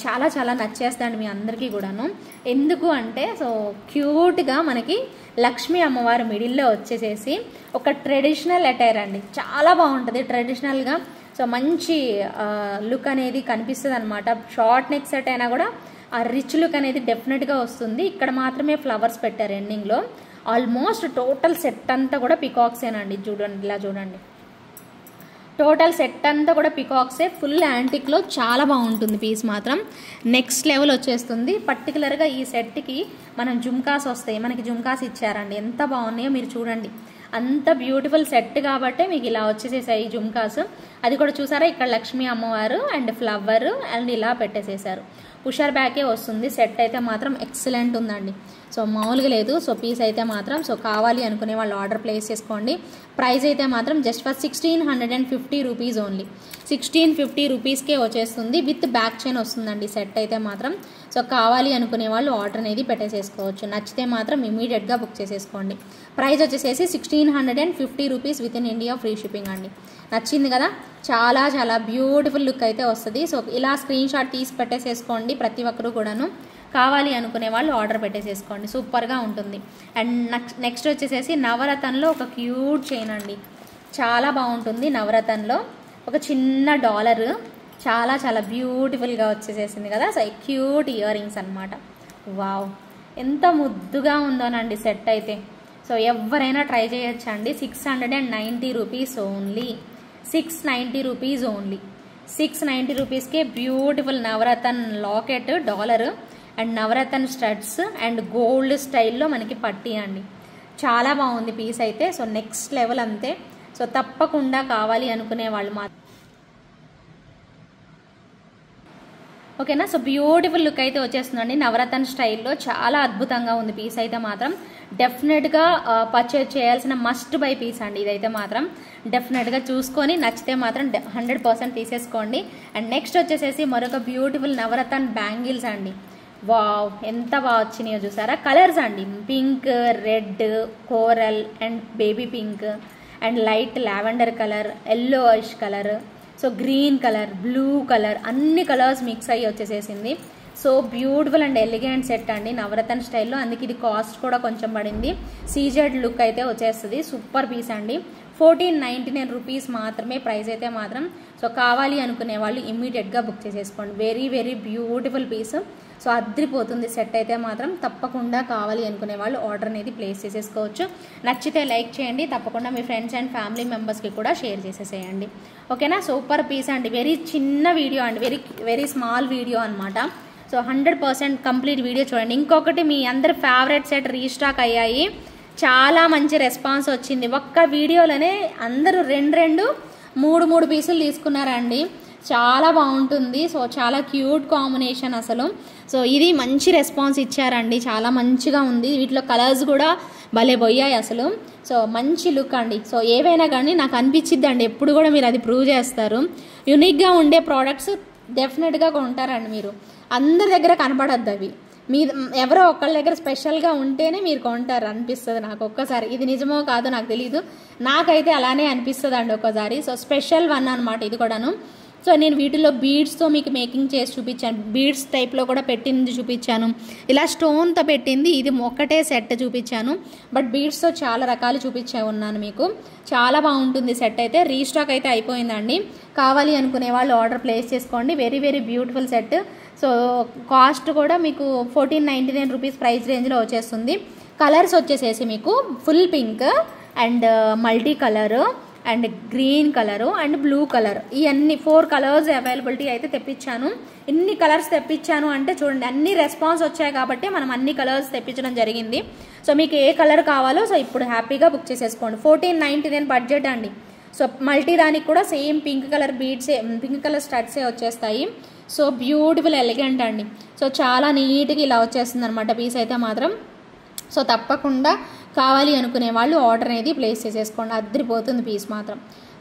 చాలా చాలా నచ్చేస్తాండి మీ అందరికీ కూడాను. ఎందుకు అంటే సో క్యూట్గా మనకి లక్ష్మీ అమ్మవారు మిడిల్లో వచ్చేసేసి ఒక ట్రెడిషనల్ అటైర్ అండి, చాలా బాగుంటుంది ట్రెడిషనల్గా. సో మంచి లుక్ అనేది కనిపిస్తుంది అనమాట. షార్ట్ నెక్ సెట్ అయినా కూడా ఆ రిచ్ లుక్ అనేది డెఫినెట్గా వస్తుంది. ఇక్కడ మాత్రమే ఫ్లవర్స్ పెట్టారు ఎండింగ్లో. ఆల్మోస్ట్ టోటల్ సెట్ అంతా కూడా పికాక్సేనండి. చూడండి, ఇలా చూడండి, టోటల్ సెట్ అంతా కూడా పికాక్సే. ఫుల్ యాంటిక్లో చాలా బాగుంటుంది పీస్ మాత్రం. నెక్స్ట్ లెవెల్ వచ్చేస్తుంది. పర్టికులర్గా ఈ సెట్కి మనం జుమ్కాస్ వస్తాయి, మనకి జుమ్కాస్ ఇచ్చారండి, ఎంత బాగున్నాయో మీరు చూడండి. అంత బ్యూటిఫుల్ సెట్ కాబట్టి మీకు ఇలా వచ్చేసేసాయి జుమ్కాస్. అది కూడా చూసారా, ఇక్కడ లక్ష్మీ అమ్మవారు అండ్ ఫ్లవర్ అండ్ ఇలా పెట్టేసేసారు. పుషర్ బ్యాకే వస్తుంది. సెట్ అయితే మాత్రం ఎక్సలెంట్ ఉందండి. సో మామూలుగా లేదు. సో పీస్ అయితే మాత్రం సో కావాలి అనుకునే వాళ్ళు ఆర్డర్ ప్లేస్ చేసుకోండి. ప్రైస్ అయితే మాత్రం జస్ట్ ఫర్ 1650 రూపీస్ ఓన్లీ. 1650 రూపీస్కే వచ్చేస్తుంది, విత్ బ్యాక్ చైన్ వస్తుందండి సెట్ అయితే మాత్రం. సో కావాలి అనుకునే వాళ్ళు ఆర్డర్ అనేది పెట్టేసేసుకోవచ్చు. నచ్చితే మాత్రం ఇమీడియట్గా బుక్ చేసేసుకోండి. ప్రైస్ వచ్చేసేసి 1650 rupees within India free shipping అండి. నచ్చింది కదా, చాలా చాలా బ్యూటిఫుల్ లుక్ అయితే వస్తుంది. సో ఇలా స్క్రీన్ షాట్ తీసి పెట్టేసేసుకోండి ప్రతి ఒక్కరు కూడాను. కావాలి అనుకునే వాళ్ళు ఆర్డర్ పెట్టేసేసుకోండి, సూపర్గా ఉంటుంది. అండ్ నెక్స్ట్ వచ్చేసేసి నవరత్నంలో ఒక క్యూట్ చైన్ అండి, చాలా బాగుంటుంది. నవరత్నంలో ఒక చిన్న డాలర్, చాలా చాలా బ్యూటిఫుల్గా వచ్చేసేసింది కదా. సో క్యూట్ ఇయర్ రింగ్స్ అనమాట. వావ్, ఎంత ముద్దుగా ఉందోనండి సెట్ అయితే. సో ఎవరైనా ట్రై చేయొచ్చండి. 690 రూపీస్ ఓన్లీ. 690 rupees only. 690 రూపీస్కే beautiful navaratna locket, dollar and navaratna studs and gold స్టైల్లో మనకి పట్టీ అండి. చాలా బాగుంది పీస్ అయితే. సో నెక్స్ట్ లెవెల్ అంతే. సో తప్పకుండా కావాలి అనుకునే వాళ్ళు మాత్రం ఓకేనా. సో బ్యూటిఫుల్ లుక్ అయితే వచ్చేస్తుందండి నవరత్న స్టైల్లో. చాలా అద్భుతంగా ఉంది పీస్ అయితే మాత్రం. డెఫినెట్గా పర్చేజ్ చేయాల్సిన మస్ట్ బై పీస్ అండి ఇదైతే మాత్రం. డెఫినెట్గా చూసుకొని నచ్చితే మాత్రం 100% తీసేసుకోండి. అండ్ నెక్స్ట్ వచ్చేసేసి మరొక బ్యూటిఫుల్ నవరత్న బ్యాంగిల్స్ అండి. వావ్, ఎంత బాగా వచ్చినాయో చూసారా. కలర్స్ అండి, pink, red, coral and baby pink and light lavender colour, yellowish colour, so green colour, blue colour, అన్ని కలర్స్ మిక్స్ అయ్యి వచ్చేసేసింది. So beautiful and elegant set అండి నవరత్న స్టైల్లో. అందుకే ఇది కాస్ట్ కూడా కొంచెం పడింది. సీజెడ్ లుక్ అయితే వచ్చేస్తుంది. సూపర్ పీస్ అండి. 1499 రూపీస్ మాత్రమే ప్రైస్ అయితే మాత్రం. సో కావాలి అనుకునే వాళ్ళు ఇమ్మీడియట్గా బుక్ చేసేసుకోండి. Very very beautiful piece. So అద్రిపోతుంది సెట్ అయితే మాత్రం. తప్పకుండా కావాలి అనుకునే వాళ్ళు ఆర్డర్ అనేది ప్లేస్ చేసేసుకోవచ్చు. నచ్చితే లైక్ చేయండి. తప్పకుండా మీ ఫ్రెండ్స్ అండ్ ఫ్యామిలీ మెంబర్స్కి కూడా షేర్ చేసేసేయండి. ఓకేనా. సూపర్ పీస్ అండి. వెరీ చిన్న వీడియో అండి, వెరీ వెరీ స్మాల్ వీడియో అనమాట. సో 100% కంప్లీట్ వీడియో చూడండి. ఇంకొకటి, మీ అందరి ఫేవరెట్ సెట్ రీస్టాక్ అయ్యాయి. చాలా మంచి రెస్పాన్స్ వచ్చింది. ఒక్క వీడియోలోనే అందరూ 2-3 పీసులు తీసుకున్నారండి. చాలా బాగుంటుంది. సో చాలా క్యూట్ కాంబినేషన్ అసలు. సో ఇది మంచి రెస్పాన్స్ ఇచ్చారండి. చాలా మంచిగా ఉంది. వీటిలో కలర్స్ కూడా భలే పోయాయి అసలు. సో మంచి లుక్ అండి. సో ఏవైనా కానీ నాకు అనిపించిద్ది అండి, ఎప్పుడు కూడా మీరు అది ప్రూవ్ చేస్తారు. యూనిక్గా ఉండే ప్రోడక్ట్స్ డెఫినెట్గా కొంటారండి మీరు. అందరి దగ్గర కనపడద్దు అవి. మీ ఎవరో ఒకళ్ళ దగ్గర స్పెషల్గా ఉంటేనే మీరు కొంటారు అనిపిస్తుంది నాకు ఒక్కసారి. ఇది నిజమో కాదో నాకు తెలీదు, నాకైతే అలానే అనిపిస్తుంది అండి ఒక్కసారి. సో స్పెషల్ వన్ అనమాట ఇది కూడాను. సో నేను వీటిలో బీడ్స్తో మీకు మేకింగ్ చేసి చూపించాను. బీడ్స్ టైప్లో కూడా పెట్టింది చూపించాను. ఇలా స్టోన్తో పెట్టింది ఇది ఒక్కటే సెట్ చూపించాను. బట్ బీడ్స్తో చాలా రకాలు ఉన్నాను మీకు. చాలా బాగుంటుంది సెట్ అయితే. రీస్టాక్ అయితే అయిపోయిందండి. కావాలి అనుకునే వాళ్ళు ఆర్డర్ ప్లేస్ చేసుకోండి. Very very beautiful set. So cost కూడా మీకు 1499 రూపీస్ ప్రైస్ రేంజ్లో వచ్చేస్తుంది. కలర్స్ వచ్చేసేసి మీకు full pink and multi colour and green colour and blue colour, ఈ అన్ని 4 కలర్స్ అవైలబిలిటీ అయితే తెప్పించాను. ఇన్ని కలర్స్ తెప్పించాను అంటే చూడండి, అన్ని రెస్పాన్స్ వచ్చాయి కాబట్టి మనం అన్ని కలర్స్ తెప్పించడం జరిగింది. సో మీకు ఏ కలర్ కావాలో సో ఇప్పుడు హ్యాపీగా బుక్ చేసేసుకోండి. 1499 బడ్జెట్ అండి. సో మల్టీ దానికి కూడా సేమ్ పింక్ కలర్ బీడ్సే, పింక్ కలర్ స్టడ్సే వచ్చేస్తాయి. సో బ్యూటిఫుల్ ఎలిగెంట్ అండి. సో చాలా నీట్గా ఇలా వచ్చేస్తుంది అనమాట పీస్ అయితే మాత్రం. సో తప్పకుండా కావాలి అనుకునే వాళ్ళు ఆర్డర్ అనేది ప్లేస్ చేసేసుకోండి. అద్దరిపోతుంది పీస్ మాత్రం.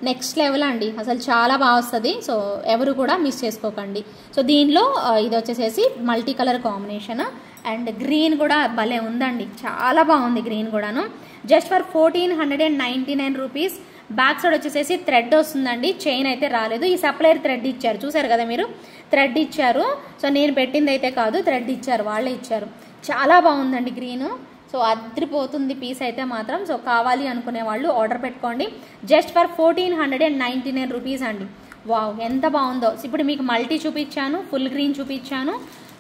నెక్స్ట్ లెవెల్ అండి, అసలు చాలా బాగా వస్తుంది. సో ఎవరు కూడా మిస్ చేసుకోకండి. సో దీనిలో ఇది వచ్చేసేసి multi colour combination and green కూడా భలే ఉందండి. చాలా బాగుంది గ్రీన్ కూడాను. Just for 1499 rupees. Back side వచ్చేసేసి థ్రెడ్ వస్తుందండి, చైన్ అయితే రాలేదు. ఈ సప్లైర్ థ్రెడ్ ఇచ్చారు, చూసారు కదా మీరు, థ్రెడ్ ఇచ్చారు. సో నేను పెట్టింది అయితే కాదు, థ్రెడ్ ఇచ్చారు, వాళ్ళే ఇచ్చారు. చాలా బాగుందండి గ్రీన్. సో అద్రిపోతుంది పీస్ అయితే మాత్రం. సో కావాలి అనుకునే వాళ్ళు ఆర్డర్ పెట్టుకోండి. జస్ట్ ఫర్ 1499 రూపీస్ అండి. వావ్, ఎంత బాగుందో. ఇప్పుడు మీకు మల్టీ చూపించాను, ఫుల్ గ్రీన్ చూపించాను,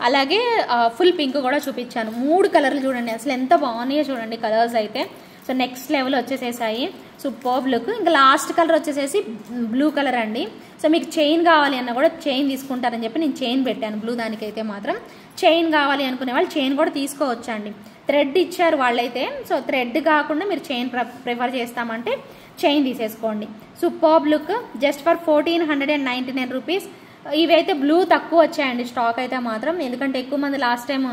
అలాగే ఫుల్ పింక్ కూడా చూపించాను. 3 కలర్లు చూడండి అసలు ఎంత బాగున్నాయో చూడండి కలర్స్ అయితే. సో నెక్స్ట్ లెవెల్ వచ్చేసేసాయి. Superb look. ఇంకా లాస్ట్ కలర్ వచ్చేసేసి బ్లూ కలర్ అండి. సో మీకు చైన్ కావాలి అన్న కూడా చైన్ తీసుకుంటారని చెప్పి నేను చైన్ పెట్టాను బ్లూ దానికైతే మాత్రం. చైన్ కావాలి అనుకునే వాళ్ళు చైన్ కూడా తీసుకోవచ్చు అండి. థ్రెడ్ ఇచ్చారు వాళ్ళైతే. సో థ్రెడ్ కాకుండా మీరు చైన్ ప్రిఫర్ చేస్తామంటే చైన్ తీసేసుకోండి. Superb look. Just for 1499 rupees. ఇవైతే బ్లూ తక్కువ వచ్చాయండి స్టాక్ అయితే మాత్రం, ఎందుకంటే ఎక్కువ మంది లాస్ట్ టైం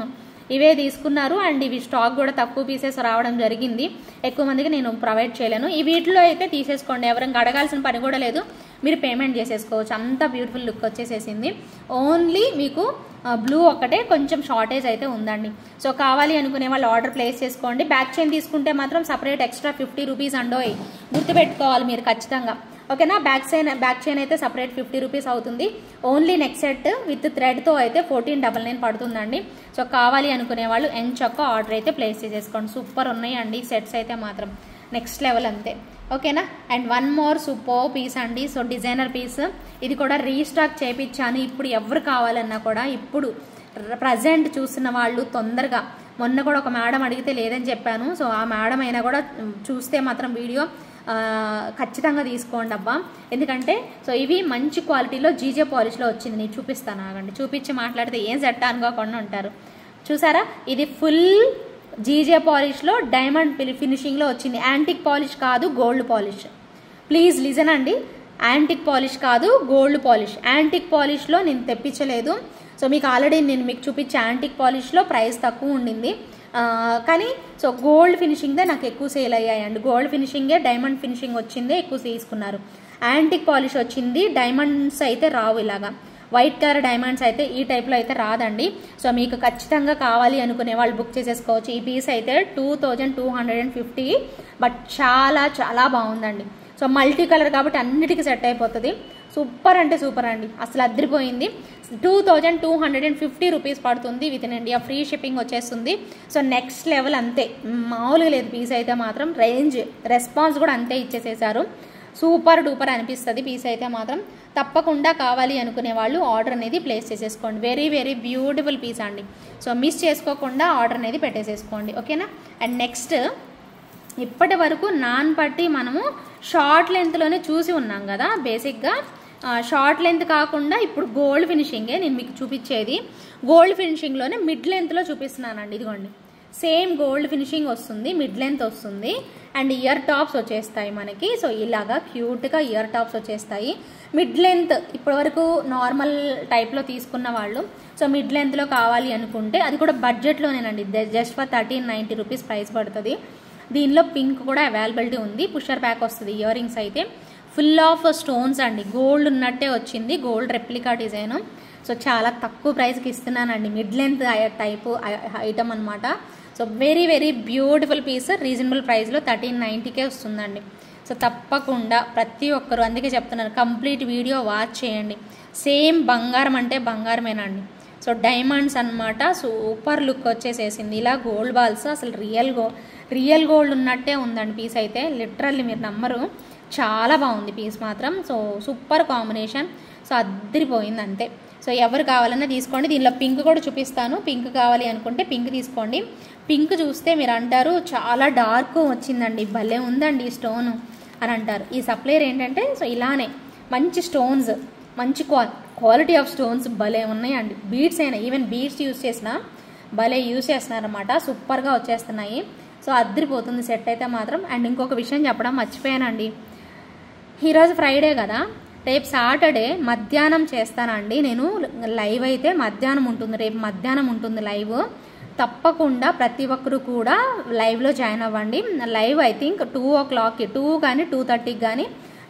ఇవే తీసుకున్నారు అండ్ ఇవి స్టాక్ కూడా తక్కువ పీసెస్ రావడం జరిగింది. ఎక్కువ మందికి నేను ప్రొవైడ్ చేయలేను. ఈ వీటిలో అయితే తీసేసుకోండి, ఎవరికి అడగాల్సిన పని కూడా లేదు, మీరు పేమెంట్ చేసేసుకోవచ్చు. అంత బ్యూటిఫుల్ లుక్ వచ్చేసేసింది. ఓన్లీ మీకు బ్లూ ఒక్కటే కొంచెం షార్టేజ్ అయితే ఉందండి. సో కావాలి అనుకునే వాళ్ళు ఆర్డర్ ప్లేస్ చేసుకోండి. బ్యాక్ చైన్ తీసుకుంటే మాత్రం సపరేట్ ఎక్స్ట్రా 50 రూపీస్ అండోయ్, గుర్తుపెట్టుకోవాలి మీరు ఖచ్చితంగా. ఓకేనా. బ్యాక్ చైన్ అయితే సపరేట్ 50 రూపీస్ అవుతుంది. ఓన్లీ నెక్ సెట్ విత్ థ్రెడ్తో అయితే 1499 పడుతుందండి. సో కావాలి అనుకునే వాళ్ళు ఎంచక్క ఆర్డర్ అయితే ప్లేస్ చేసేసుకోండి. సూపర్ ఉన్నాయండి సెట్స్ అయితే మాత్రం, నెక్స్ట్ లెవెల్ అంతే. ఓకేనా. And one more super piece అండి. సో డిజైనర్ పీస్, ఇది కూడా రీస్టాక్ చేయించాను. ఇప్పుడు ఎవరు కావాలన్నా కూడా ఇప్పుడు ప్రజెంట్ చూస్తున్న వాళ్ళు తొందరగా, మొన్న కూడా ఒక మేడం అడిగితే లేదని చెప్పాను. సో ఆ మేడం అయినా కూడా చూస్తే మాత్రం వీడియో ఖచ్చితంగా తీసుకోండి అబ్బా. ఎందుకంటే సో ఇవి మంచి క్వాలిటీలో జీజే పాలిష్లో వచ్చింది. నేను చూపిస్తాను, ఆగండి. చూపించి మాట్లాడితే ఏం సెట్ అనుకోకుండా ఉంటారు. చూసారా, ఇది ఫుల్ జీజే పాలిష్లో డైమండ్ ఫినిషింగ్లో వచ్చింది. యాంటిక్ పాలిష్ కాదు, గోల్డ్ పాలిష్. ప్లీజ్ లిజన్ అండి, యాంటిక్ పాలిష్ కాదు, గోల్డ్ పాలిష్. యాంటిక్ పాలిష్లో నేను తెప్పించలేదు. సో మీకు ఆల్రెడీ నేను మీకు చూపించే యాంటిక్ పాలిష్లో ప్రైస్ తక్కువ ఉండింది, కానీ సో గోల్డ్ ఫినిషింగ్దే నాకు ఎక్కువ సేల్ అయ్యాయండి. గోల్డ్ ఫినిషింగే, డైమండ్ ఫినిషింగ్ వచ్చిందే ఎక్కువ తీసుకున్నారు. యాంటిక్ పాలిష్ వచ్చింది, డైమండ్స్ అయితే రావు. ఇలాగా వైట్ కలర్ డైమండ్స్ అయితే ఈ టైప్లో అయితే రాదండి. సో మీకు ఖచ్చితంగా కావాలి అనుకునే వాళ్ళు బుక్ చేసేసుకోవచ్చు. ఈ పీస్ అయితే 2250, బట్ చాలా చాలా బాగుందండి. సో మల్టీ కలర్ కాబట్టి అన్నిటికీ సెట్ అయిపోతుంది. సూపర్ అంటే సూపర్ అండి, అసలు అదిరిపోయింది. 2250 రూపీస్ పడుతుంది, within India free shipping వచ్చేస్తుంది. సో నెక్స్ట్ లెవెల్ అంతే, మామూలుగా లేదు పీస్ అయితే మాత్రం. రేంజ్ రెస్పాన్స్ కూడా అంతే ఇచ్చేసేసారు. సూపర్ డూపర్ అనిపిస్తుంది పీస్ అయితే మాత్రం. తప్పకుండా కావాలి అనుకునే వాళ్ళు ఆర్డర్ అనేది ప్లేస్ చేసేసుకోండి. వెరీ వెరీ బ్యూటిఫుల్ పీస్ అండి. సో మిస్ చేసుకోకుండా ఆర్డర్ అనేది పెట్టేసేసుకోండి, ఓకేనా. అండ్ నెక్స్ట్, ఇప్పటి వరకు నాన్ పట్టి మనము షార్ట్ లెంత్లోనే చూసి ఉన్నాం కదా బేసిక్గా. షార్ట్ లెంత్ కాకుండా ఇప్పుడు గోల్డ్ ఫినిషింగే నేను మీకు చూపించేది. గోల్డ్ ఫినిషింగ్లోనే మిడ్ లెంత్లో చూపిస్తున్నానండి. ఇదిగోండి, సేమ్ గోల్డ్ ఫినిషింగ్ వస్తుంది, మిడ్ లెంత్ వస్తుంది, అండ్ ఇయర్ టాప్స్ వచ్చేస్తాయి మనకి. సో ఇలాగా క్యూట్గా ఇయర్ టాప్స్ వచ్చేస్తాయి. మిడ్ లెంత్ ఇప్పటి వరకు నార్మల్ టైప్లో తీసుకున్న వాళ్ళు సో మిడ్ లెంత్లో కావాలి అనుకుంటే అది కూడా బడ్జెట్లోనేనండి. జస్ట్ ఫర్ 1390 రూపీస్ ప్రైస్ పడుతుంది. దీనిలో పింక్ కూడా అవైలబిలిటీ ఉంది. పుషర్ బ్యాక్ వస్తుంది. ఇయర్ రింగ్స్ అయితే ఫుల్ ఆఫ్ స్టోన్స్ అండి, గోల్డ్ ఉన్నట్టే వచ్చింది, గోల్డ్ రెప్లికా డిజైన్. సో చాలా తక్కువ ప్రైస్కి ఇస్తున్నానండి, మిడ్ లెంత్ టైపు ఐటమ్ అనమాట. So very very beautiful piece, reasonable ప్రైస్లో 1390కే వస్తుందండి. సో తప్పకుండా ప్రతి ఒక్కరు, అందుకే చెప్తున్నారు, కంప్లీట్ వీడియో వాచ్ చేయండి. సేమ్ బంగారం అంటే బంగారమేనండి. సో డైమండ్స్ అనమాట, సూపర్ లుక్ వచ్చేసేసింది. ఇలా గోల్డ్ బాల్స్, అసలు రియల్ గోల్డ్ ఉన్నట్టే ఉందండి పీస్ అయితే. లిటరల్లీ మీరు నమ్మరు, చాలా బాగుంది పీస్ మాత్రం. సో సూపర్ కాంబినేషన్, సో అద్దరిపోయింది అంతే. సో ఎవరు కావాలన్నా తీసుకోండి. దీనిలో పింక్ కూడా చూపిస్తాను, పింక్ కావాలి అనుకుంటే పింక్ తీసుకోండి. పింక్ చూస్తే మీరు అంటారు చాలా డార్క్ వచ్చిందండి, భలే ఉందండి ఈ స్టోన్ అని అంటారు. ఈ సప్లైర్ ఏంటంటే సో ఇలానే మంచి స్టోన్స్, మంచి క్వాలిటీ ఆఫ్ స్టోన్స్ భలే ఉన్నాయండి. బీడ్స్ అయినా, ఈవెన్ బీడ్స్ యూజ్ చేసినా భలే యూజ్ చేస్తున్నారన్నమాట, సూపర్గా వచ్చేస్తున్నాయి. సో అద్దరిపోతుంది సెట్ అయితే మాత్రం. అండ్ ఇంకొక విషయం చెప్పడం మర్చిపోయానండి, ఈరోజు ఫ్రైడే కదా, రేపు సాటర్డే మధ్యాహ్నం చేస్తానండి నేను లైవ్. అయితే మధ్యాహ్నం ఉంటుంది, రేపు మధ్యాహ్నం ఉంటుంది లైవ్. తప్పకుండా ప్రతి ఒక్కరు కూడా లైవ్లో జాయిన్ అవ్వండి. లైవ్ ఐ థింక్ 2 o'clockకి, 2 కానీ 2:30కి కానీ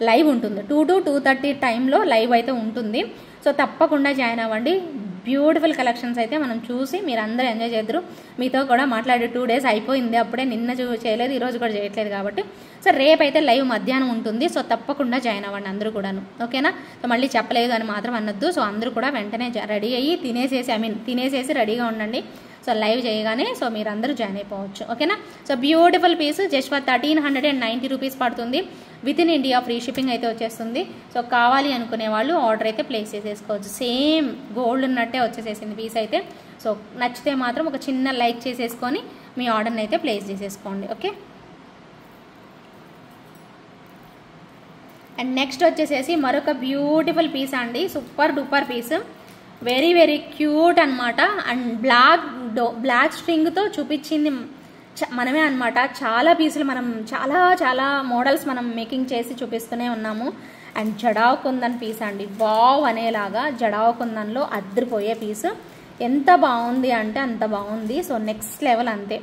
లైవ్ ఉంటుంది. 2 to 2:30 టైంలో లైవ్ అయితే ఉంటుంది. సో తప్పకుండా జాయిన్ అవ్వండి. బ్యూటిఫుల్ కలెక్షన్స్ అయితే మనం చూసి మీరు అందరూ ఎంజాయ్ చేద్దరు. మీతో కూడా మాట్లాడి 2 days అయిపోయింది, అప్పుడే నిన్న చేయలేదు, ఈరోజు కూడా చేయట్లేదు కాబట్టి. సో రేపైతే లైవ్ మధ్యాహ్నం ఉంటుంది. సో తప్పకుండా జాయిన్ అవ్వండి అందరూ కూడాను, ఓకేనా. సో మళ్ళీ చెప్పలేదు అని మాత్రం అనొద్దు. సో అందరూ కూడా వెంటనే రెడీ అయ్యి తినేసేసి రెడీగా ఉండండి. సో లైవ్ చేయగానే సో మీరు అందరూ జాయిన్ అయిపోవచ్చు, ఓకేనా. So beautiful piece just for 1390 rupees పడుతుంది. Within India free shipping అయితే వచ్చేస్తుంది. సో కావాలి అనుకునే వాళ్ళు ఆర్డర్ అయితే ప్లేస్ చేసేసుకోవచ్చు. సేమ్ గోల్డ్ ఉన్నట్టే వచ్చేసేసింది పీస్ అయితే. సో నచ్చితే మాత్రం ఒక చిన్న లైక్ చేసేసుకొని మీ ఆర్డర్ని అయితే ప్లేస్ చేసేసుకోండి, ఓకే. అండ్ నెక్స్ట్ వచ్చేసేసి మరొక బ్యూటిఫుల్ పీస్ అండి, super duper piece, very very cute అనమాట. అండ్ బ్లాక్ స్ట్రింగ్తో చూపించింది మనమే అనమాట. చాలా పీసులు మనం చాలా మోడల్స్ మనం మేకింగ్ చేసి చూపిస్తూనే ఉన్నాము. అండ్ జడావ్ కుందన్ పీస్ అండి, వావ్ అనేలాగా జడావ్ కుందన్లో అద్దరిపోయే పీస్. ఎంత బాగుంది అంటే అంత బాగుంది. సో నెక్స్ట్ లెవెల్ అంతే,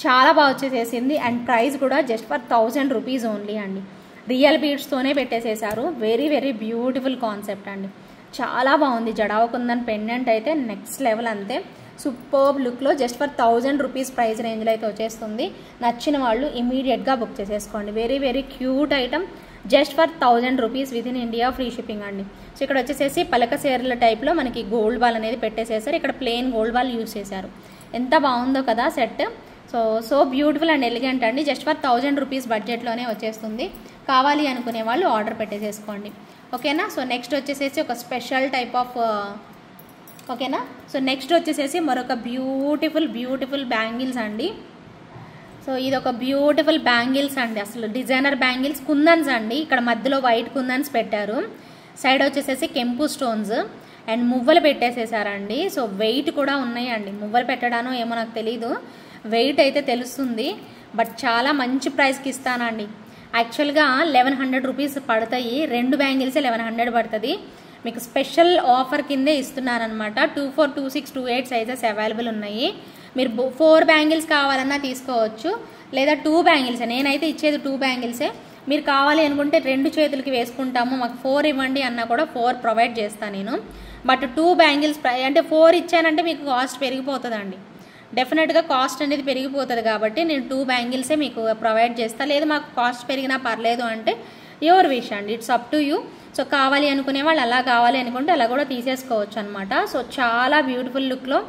చాలా బాగా వచ్చేసేసింది. అండ్ ప్రైస్ కూడా జస్ట్ ఫర్ 1000 రూపీస్ ఓన్లీ అండి. రియల్ బీడ్స్తోనే పెట్టేసేసారు. వెరీ వెరీ బ్యూటిఫుల్ కాన్సెప్ట్ అండి, చాలా బాగుంది. జడావ్ కుందన్ పెండెంట్ అయితే నెక్స్ట్ లెవెల్ అంతే. సూపర్బ్ లుక్లో జస్ట్ ఫర్ 1000 రూపీస్ ప్రైస్ రేంజ్లో అయితే వచ్చేస్తుంది. నచ్చిన వాళ్ళు ఇమీడియట్గా బుక్ చేసేసుకోండి. Very very cute item, just for 1000 rupees within India free shipping అండి. సో ఇక్కడ వచ్చేసేసి పలక సేర్ల టైప్లో మనకి గోల్డ్ బాల్ అనేది పెట్టేసేసారు. ఇక్కడ ప్లెయిన్ గోల్డ్ బాల్ యూజ్ చేశారు. ఎంత బాగుందో కదా set. So beautiful and elegant అండి. జస్ట్ ఫర్ 1000 రూపీస్ బడ్జెట్లోనే వచ్చేస్తుంది. కావాలి అనుకునే వాళ్ళు ఆర్డర్ పెట్టేసేసుకోండి, ఓకేనా. సో నెక్స్ట్ వచ్చేసేసి ఒక స్పెషల్ టైప్ ఆఫ్, ఓకేనా. సో నెక్స్ట్ వచ్చేసేసి మరొక బ్యూటిఫుల్ బ్యాంగిల్స్ అండి. సో ఇది ఒక బ్యూటిఫుల్ బ్యాంగిల్స్ అండి, అసలు డిజైనర్ బ్యాంగిల్స్, కుందన్స్ అండి. ఇక్కడ మధ్యలో వైట్ కుందన్స్ పెట్టారు, సైడ్ వచ్చేసేసి కెంపు స్టోన్స్ అండ్ మువ్వలు పెట్టేసేసారండి. సో వెయిట్ కూడా ఉన్నాయండి, మువ్వలు పెట్టడానో ఏమో నాకు తెలీదు, వెయిట్ అయితే తెలుస్తుంది. బట్ చాలా మంచి ప్రైస్కి ఇస్తానండి. యాక్చువల్గా 1100 రూపీస్ పడతాయి, 2 బ్యాంగిల్సే 1100 పడుతుంది. మీకు స్పెషల్ ఆఫర్ కిందే ఇస్తున్నారనమాట. 24, 26, 28 సైజెస్ అవైలబుల్ ఉన్నాయి. మీరు 4 బ్యాంగిల్స్ కావాలన్నా తీసుకోవచ్చు, లేదా 2 బ్యాంగిల్సే. నేనైతే ఇచ్చేది 2 బ్యాంగిల్సే. మీరు కావాలి అనుకుంటే 2 చేతులకి వేసుకుంటాము, మాకు 4 ఇవ్వండి అన్నా కూడా 4 ప్రొవైడ్ చేస్తాను నేను. బట్ 2 బ్యాంగిల్స్ అంటే 4 ఇచ్చానంటే మీకు కాస్ట్ పెరిగిపోతుందండి. డెఫినెట్గా కాస్ట్ అనేది పెరిగిపోతుంది కాబట్టి నేను 2 బ్యాంగిల్సే మీకు ప్రొవైడ్ చేస్తాను. లేదు మాకు కాస్ట్ పెరిగినా పర్లేదు అంటే యువర్ విష్ అండి, it's up to you. So కావాలి అనుకునే వాళ్ళు అలా కావాలి అనుకుంటే అలా కూడా తీసేసుకోవచ్చు అనమాట. సో చాలా బ్యూటిఫుల్ లుక్లో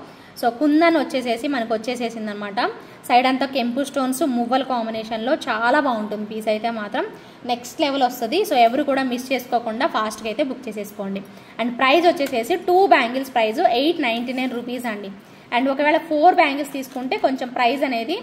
సో కుందన్ వచ్చేసేసి మనకు వచ్చేసేసింది అనమాట. సైడ్ అంతా కెంపు స్టోన్స్ మువ్వల కాంబినేషన్లో చాలా బాగుంటుంది పీస్ అయితే మాత్రం నెక్స్ట్ లెవెల్ వస్తుంది. సో ఎవరు కూడా మిస్ చేసుకోకుండా ఫాస్ట్గా అయితే బుక్ చేసేసుకోండి. అండ్ ప్రైస్ వచ్చేసేసి 2 బ్యాంగిల్స్ ప్రైస్ 899 రూపీస్ అండి. అండ్ ఒకవేళ 4 బ్యాంగిల్స్ తీసుకుంటే కొంచెం ప్రైస్ అనేది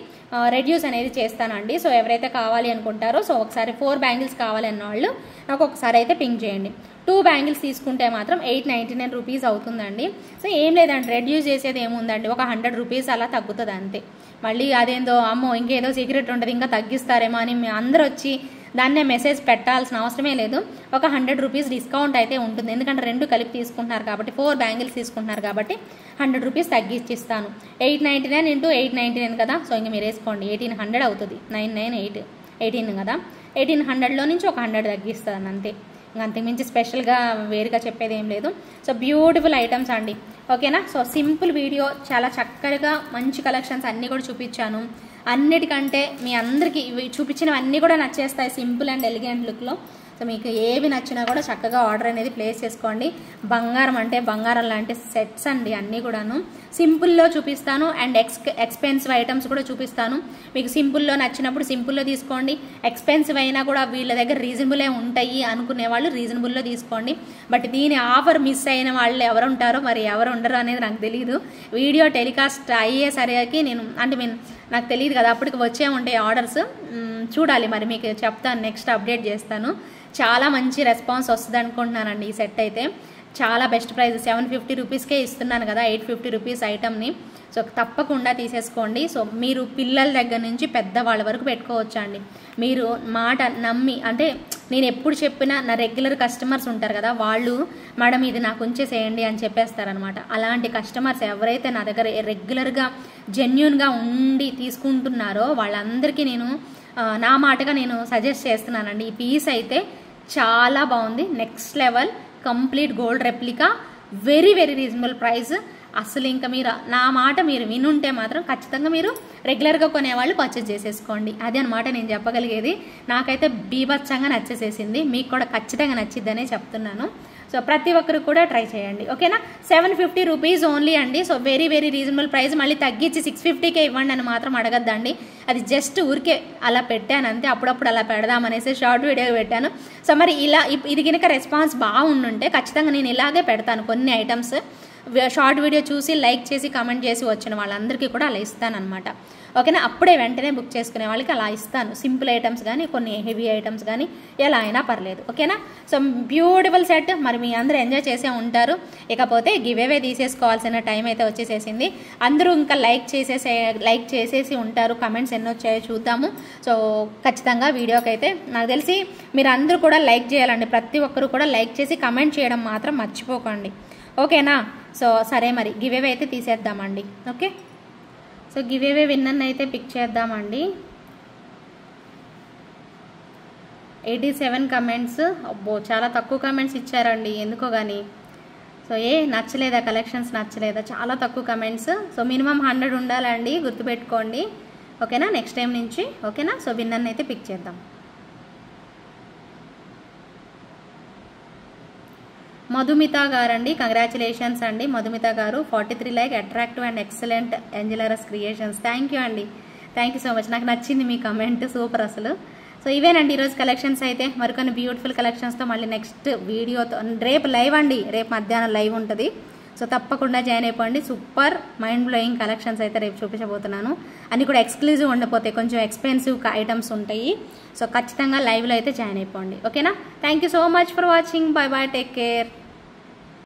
రెడ్యూస్ అనేది చేస్తానండి. సో ఎవరైతే కావాలి అనుకుంటారో సో ఒకసారి 4 బ్యాంగిల్స్ కావాలి అన్న వాళ్ళు నాకు ఒకసారి అయితే పింక్ చేయండి. 2 బ్యాంగిల్స్ తీసుకుంటే మాత్రం 899 రూపీస్ అవుతుందండి. సో ఏం లేదండి, రెడ్యూస్ చేసేది ఏముందండి, ఒక 100 రూపీస్ అలా తగ్గుతుంది అంతే. మళ్ళీ అదేందో అమ్మో ఇంకేదో సీక్రెట్ ఉంటుంది ఇంకా తగ్గిస్తారేమో అని మీ అందరూ వచ్చి దాన్నే మెసేజ్ పెట్టాల్సిన అవసరమే లేదు. ఒక 100 రూపీస్ డిస్కౌంట్ అయితే ఉంటుంది, ఎందుకంటే 2 కలిపి తీసుకుంటున్నారు కాబట్టి, 4 బ్యాంగిల్స్ తీసుకుంటున్నారు కాబట్టి 100 రూపీస్ తగ్గించిస్తాను. 899 ఇంటూ 899 కదా, సో ఇంక మీరు వేసుకోండి 1800 అవుతుంది. 998 18 కదా, 1800లో నుంచి ఒక 100 తగ్గిస్తాను అంతే. ఇంకా అంతకుమించి స్పెషల్గా వేరుగా చెప్పేది ఏం లేదు. సో బ్యూటిఫుల్ ఐటమ్స్ అండి, ఓకేనా. సో సింపుల్ వీడియో, చాలా చక్కగా మంచి కలెక్షన్స్ అన్నీ కూడా చూపించాను. అన్నిటికంటే మీ అందరికీ ఇవి చూపించినవన్నీ కూడా నచ్చేస్తాయి సింపుల్ అండ్ ఎలిగెంట్ లుక్లో. సో మీకు ఏవి నచ్చినా కూడా చక్కగా ఆర్డర్ అనేది ప్లేస్ చేసుకోండి. బంగారం అంటే బంగారం లాంటి సెట్స్ అండి అన్నీ కూడాను. సింపుల్లో చూపిస్తాను అండ్ ఎక్స్పెన్సివ్ ఐటమ్స్ కూడా చూపిస్తాను. మీకు సింపుల్లో నచ్చినప్పుడు సింపుల్లో తీసుకోండి, ఎక్స్పెన్సివ్ అయినా కూడా వీళ్ళ దగ్గర రీజనబులే ఉంటాయి అనుకునే వాళ్ళు రీజనబుల్లో తీసుకోండి. బట్ దీని ఆఫర్ మిస్ అయిన వాళ్ళు ఎవరు ఉంటారో మరి ఎవరు ఉండరో అనేది నాకు తెలియదు. వీడియో టెలికాస్ట్ అయ్యేసరికి నేను నాకు తెలియదు కదా, అప్పటికి వచ్చే ఉంటాయి ఆర్డర్స్, చూడాలి మరి, మీకు చెప్తాను, నెక్స్ట్ అప్డేట్ చేస్తాను. చాలా మంచి రెస్పాన్స్ వస్తుంది అనుకుంటున్నానండి. ఈ సెట్ అయితే చాలా బెస్ట్ ప్రైస్ 750 రూపీస్కే ఇస్తున్నాను కదా, 850 రూపీస్ ఐటమ్ని. సో తప్పకుండా తీసేసుకోండి. సో మీరు పిల్లల దగ్గర నుంచి పెద్దవాళ్ళ వరకు పెట్టుకోవచ్చు అండి. మీరు మాట నమ్మి, అంటే నేను ఎప్పుడు చెప్పినా నా రెగ్యులర్ కస్టమర్స్ ఉంటారు కదా, వాళ్ళు మేడం ఇది నాకు ఉంచేసేయండి అని చెప్పేస్తారనమాట. అలాంటి కస్టమర్స్ ఎవరైతే నా దగ్గర రెగ్యులర్గా జెన్యూన్గా ఉండి తీసుకుంటున్నారో వాళ్ళందరికీ నేను నా మాటగా నేను సజెస్ట్ చేస్తున్నానండి. ఈ పీస్ అయితే చాలా బాగుంది, next level, complete gold replica, very very reasonable price. అసలు ఇంకా మీరు నా మాట మీరు వినుంటే మాత్రం ఖచ్చితంగా మీరు రెగ్యులర్గా కొనేవాళ్ళు పర్చేజ్ చేసేసుకోండి. అదే అనమాట నేను చెప్పగలిగేది. నాకైతే బీభత్సంగా నచ్చేసేసింది, మీకు కూడా ఖచ్చితంగా నచ్చిద్దనే చెప్తున్నాను. సో ప్రతి ఒక్కరు కూడా ట్రై చేయండి, ఓకేనా. 750 రూపీస్ ఓన్లీ అండి. So very very reasonable price. మళ్ళీ తగ్గించి 650కే ఇవ్వండి అని మాత్రం అడగద్దండి. అది జస్ట్ ఊరికే అలా పెట్టాను అంతే, అప్పుడప్పుడు అలా పెడదామనేసి షార్ట్ వీడియో పెట్టాను. సో మరి ఇలా ఇది కనుక రెస్పాన్స్ బాగుండుంటే ఖచ్చితంగా నేను ఇలాగే పెడతాను కొన్ని ఐటమ్స్. షార్ట్ వీడియో చూసి లైక్ చేసి కమెంట్ చేసి వచ్చిన వాళ్ళందరికీ కూడా అలా ఇస్తానమాట, ఓకేనా. అప్పుడే వెంటనే బుక్ చేసుకునే వాళ్ళకి అలా ఇస్తాను. సింపుల్ ఐటమ్స్ కానీ కొన్ని హెవీ ఐటమ్స్ కానీ ఎలా అయినా పర్లేదు, ఓకేనా. సో బ్యూటిఫుల్ సెట్, మరి మీ అందరూ ఎంజాయ్ చేసే ఉంటారు. ఇకపోతే గివ్ అవే తీసేసుకోవాల్సిన టైం అయితే వచ్చేసేసింది. అందరూ ఇంకా లైక్ చేసేసి ఉంటారు. కమెంట్స్ ఎన్ని వచ్చాయో చూద్దాము. సో ఖచ్చితంగా వీడియోకి అయితే నాకు తెలిసి మీరు అందరూ కూడా లైక్ చేయాలండి. ప్రతి ఒక్కరు కూడా లైక్ చేసి కమెంట్ చేయడం మాత్రం మర్చిపోకండి, ఓకేనా. సో సరే మరి గివ్ అవే అయితే తీసేద్దామండి, ఓకే. సో గివ్ అవే విన్నర్ని అయితే పిక్ చేద్దామండి. 87 కమెంట్స్, అబ్బో చాలా తక్కువ కమెంట్స్ ఇచ్చారండి ఎందుకో కానీ. సో నచ్చలేదా, కలెక్షన్స్ నచ్చలేదా, చాలా తక్కువ కమెంట్స్. సో మినిమం 100 ఉండాలండి, గుర్తుపెట్టుకోండి, ఓకేనా. నెక్స్ట్ టైం నుంచి, ఓకేనా. సో విన్నర్ని అయితే పిక్ చేద్దాం. మధుమిత గారండి, కంగ్రాచులేషన్స్ అండి Madhumita garu. 43 like, attractive and excellent Angelers creations. Thank you అండి, థ్యాంక్ యూ సో మచ్. నాకు నచ్చింది మీ కమెంట్, సూపర్ అసలు. సో ఇవేనండి ఈరోజు కలెక్షన్స్ అయితే. మరికొన్ని బ్యూటిఫుల్ కలెక్షన్స్తో మళ్ళీ నెక్స్ట్ వీడియోతో, రేపు లైవ్ అండి, రేపు మధ్యాహ్నం లైవ్ ఉంటుంది. సో తప్పకుండా జాయిన్ అయిపోండి. సూపర్ మైండ్ బ్లోయింగ్ కలెక్షన్స్ అయితే రేపు చూపించబోతున్నాను. అన్నీ కూడా ఎక్స్క్లూజివ్ ఉండకపోతే కొంచెం ఎక్స్పెన్సివ్ ఐటమ్స్ ఉంటాయి. సో ఖచ్చితంగా లైవ్లో అయితే జాయిన్ అయిపోండి, ఓకేనా. Thank you so much for watching. Bye bye, take care.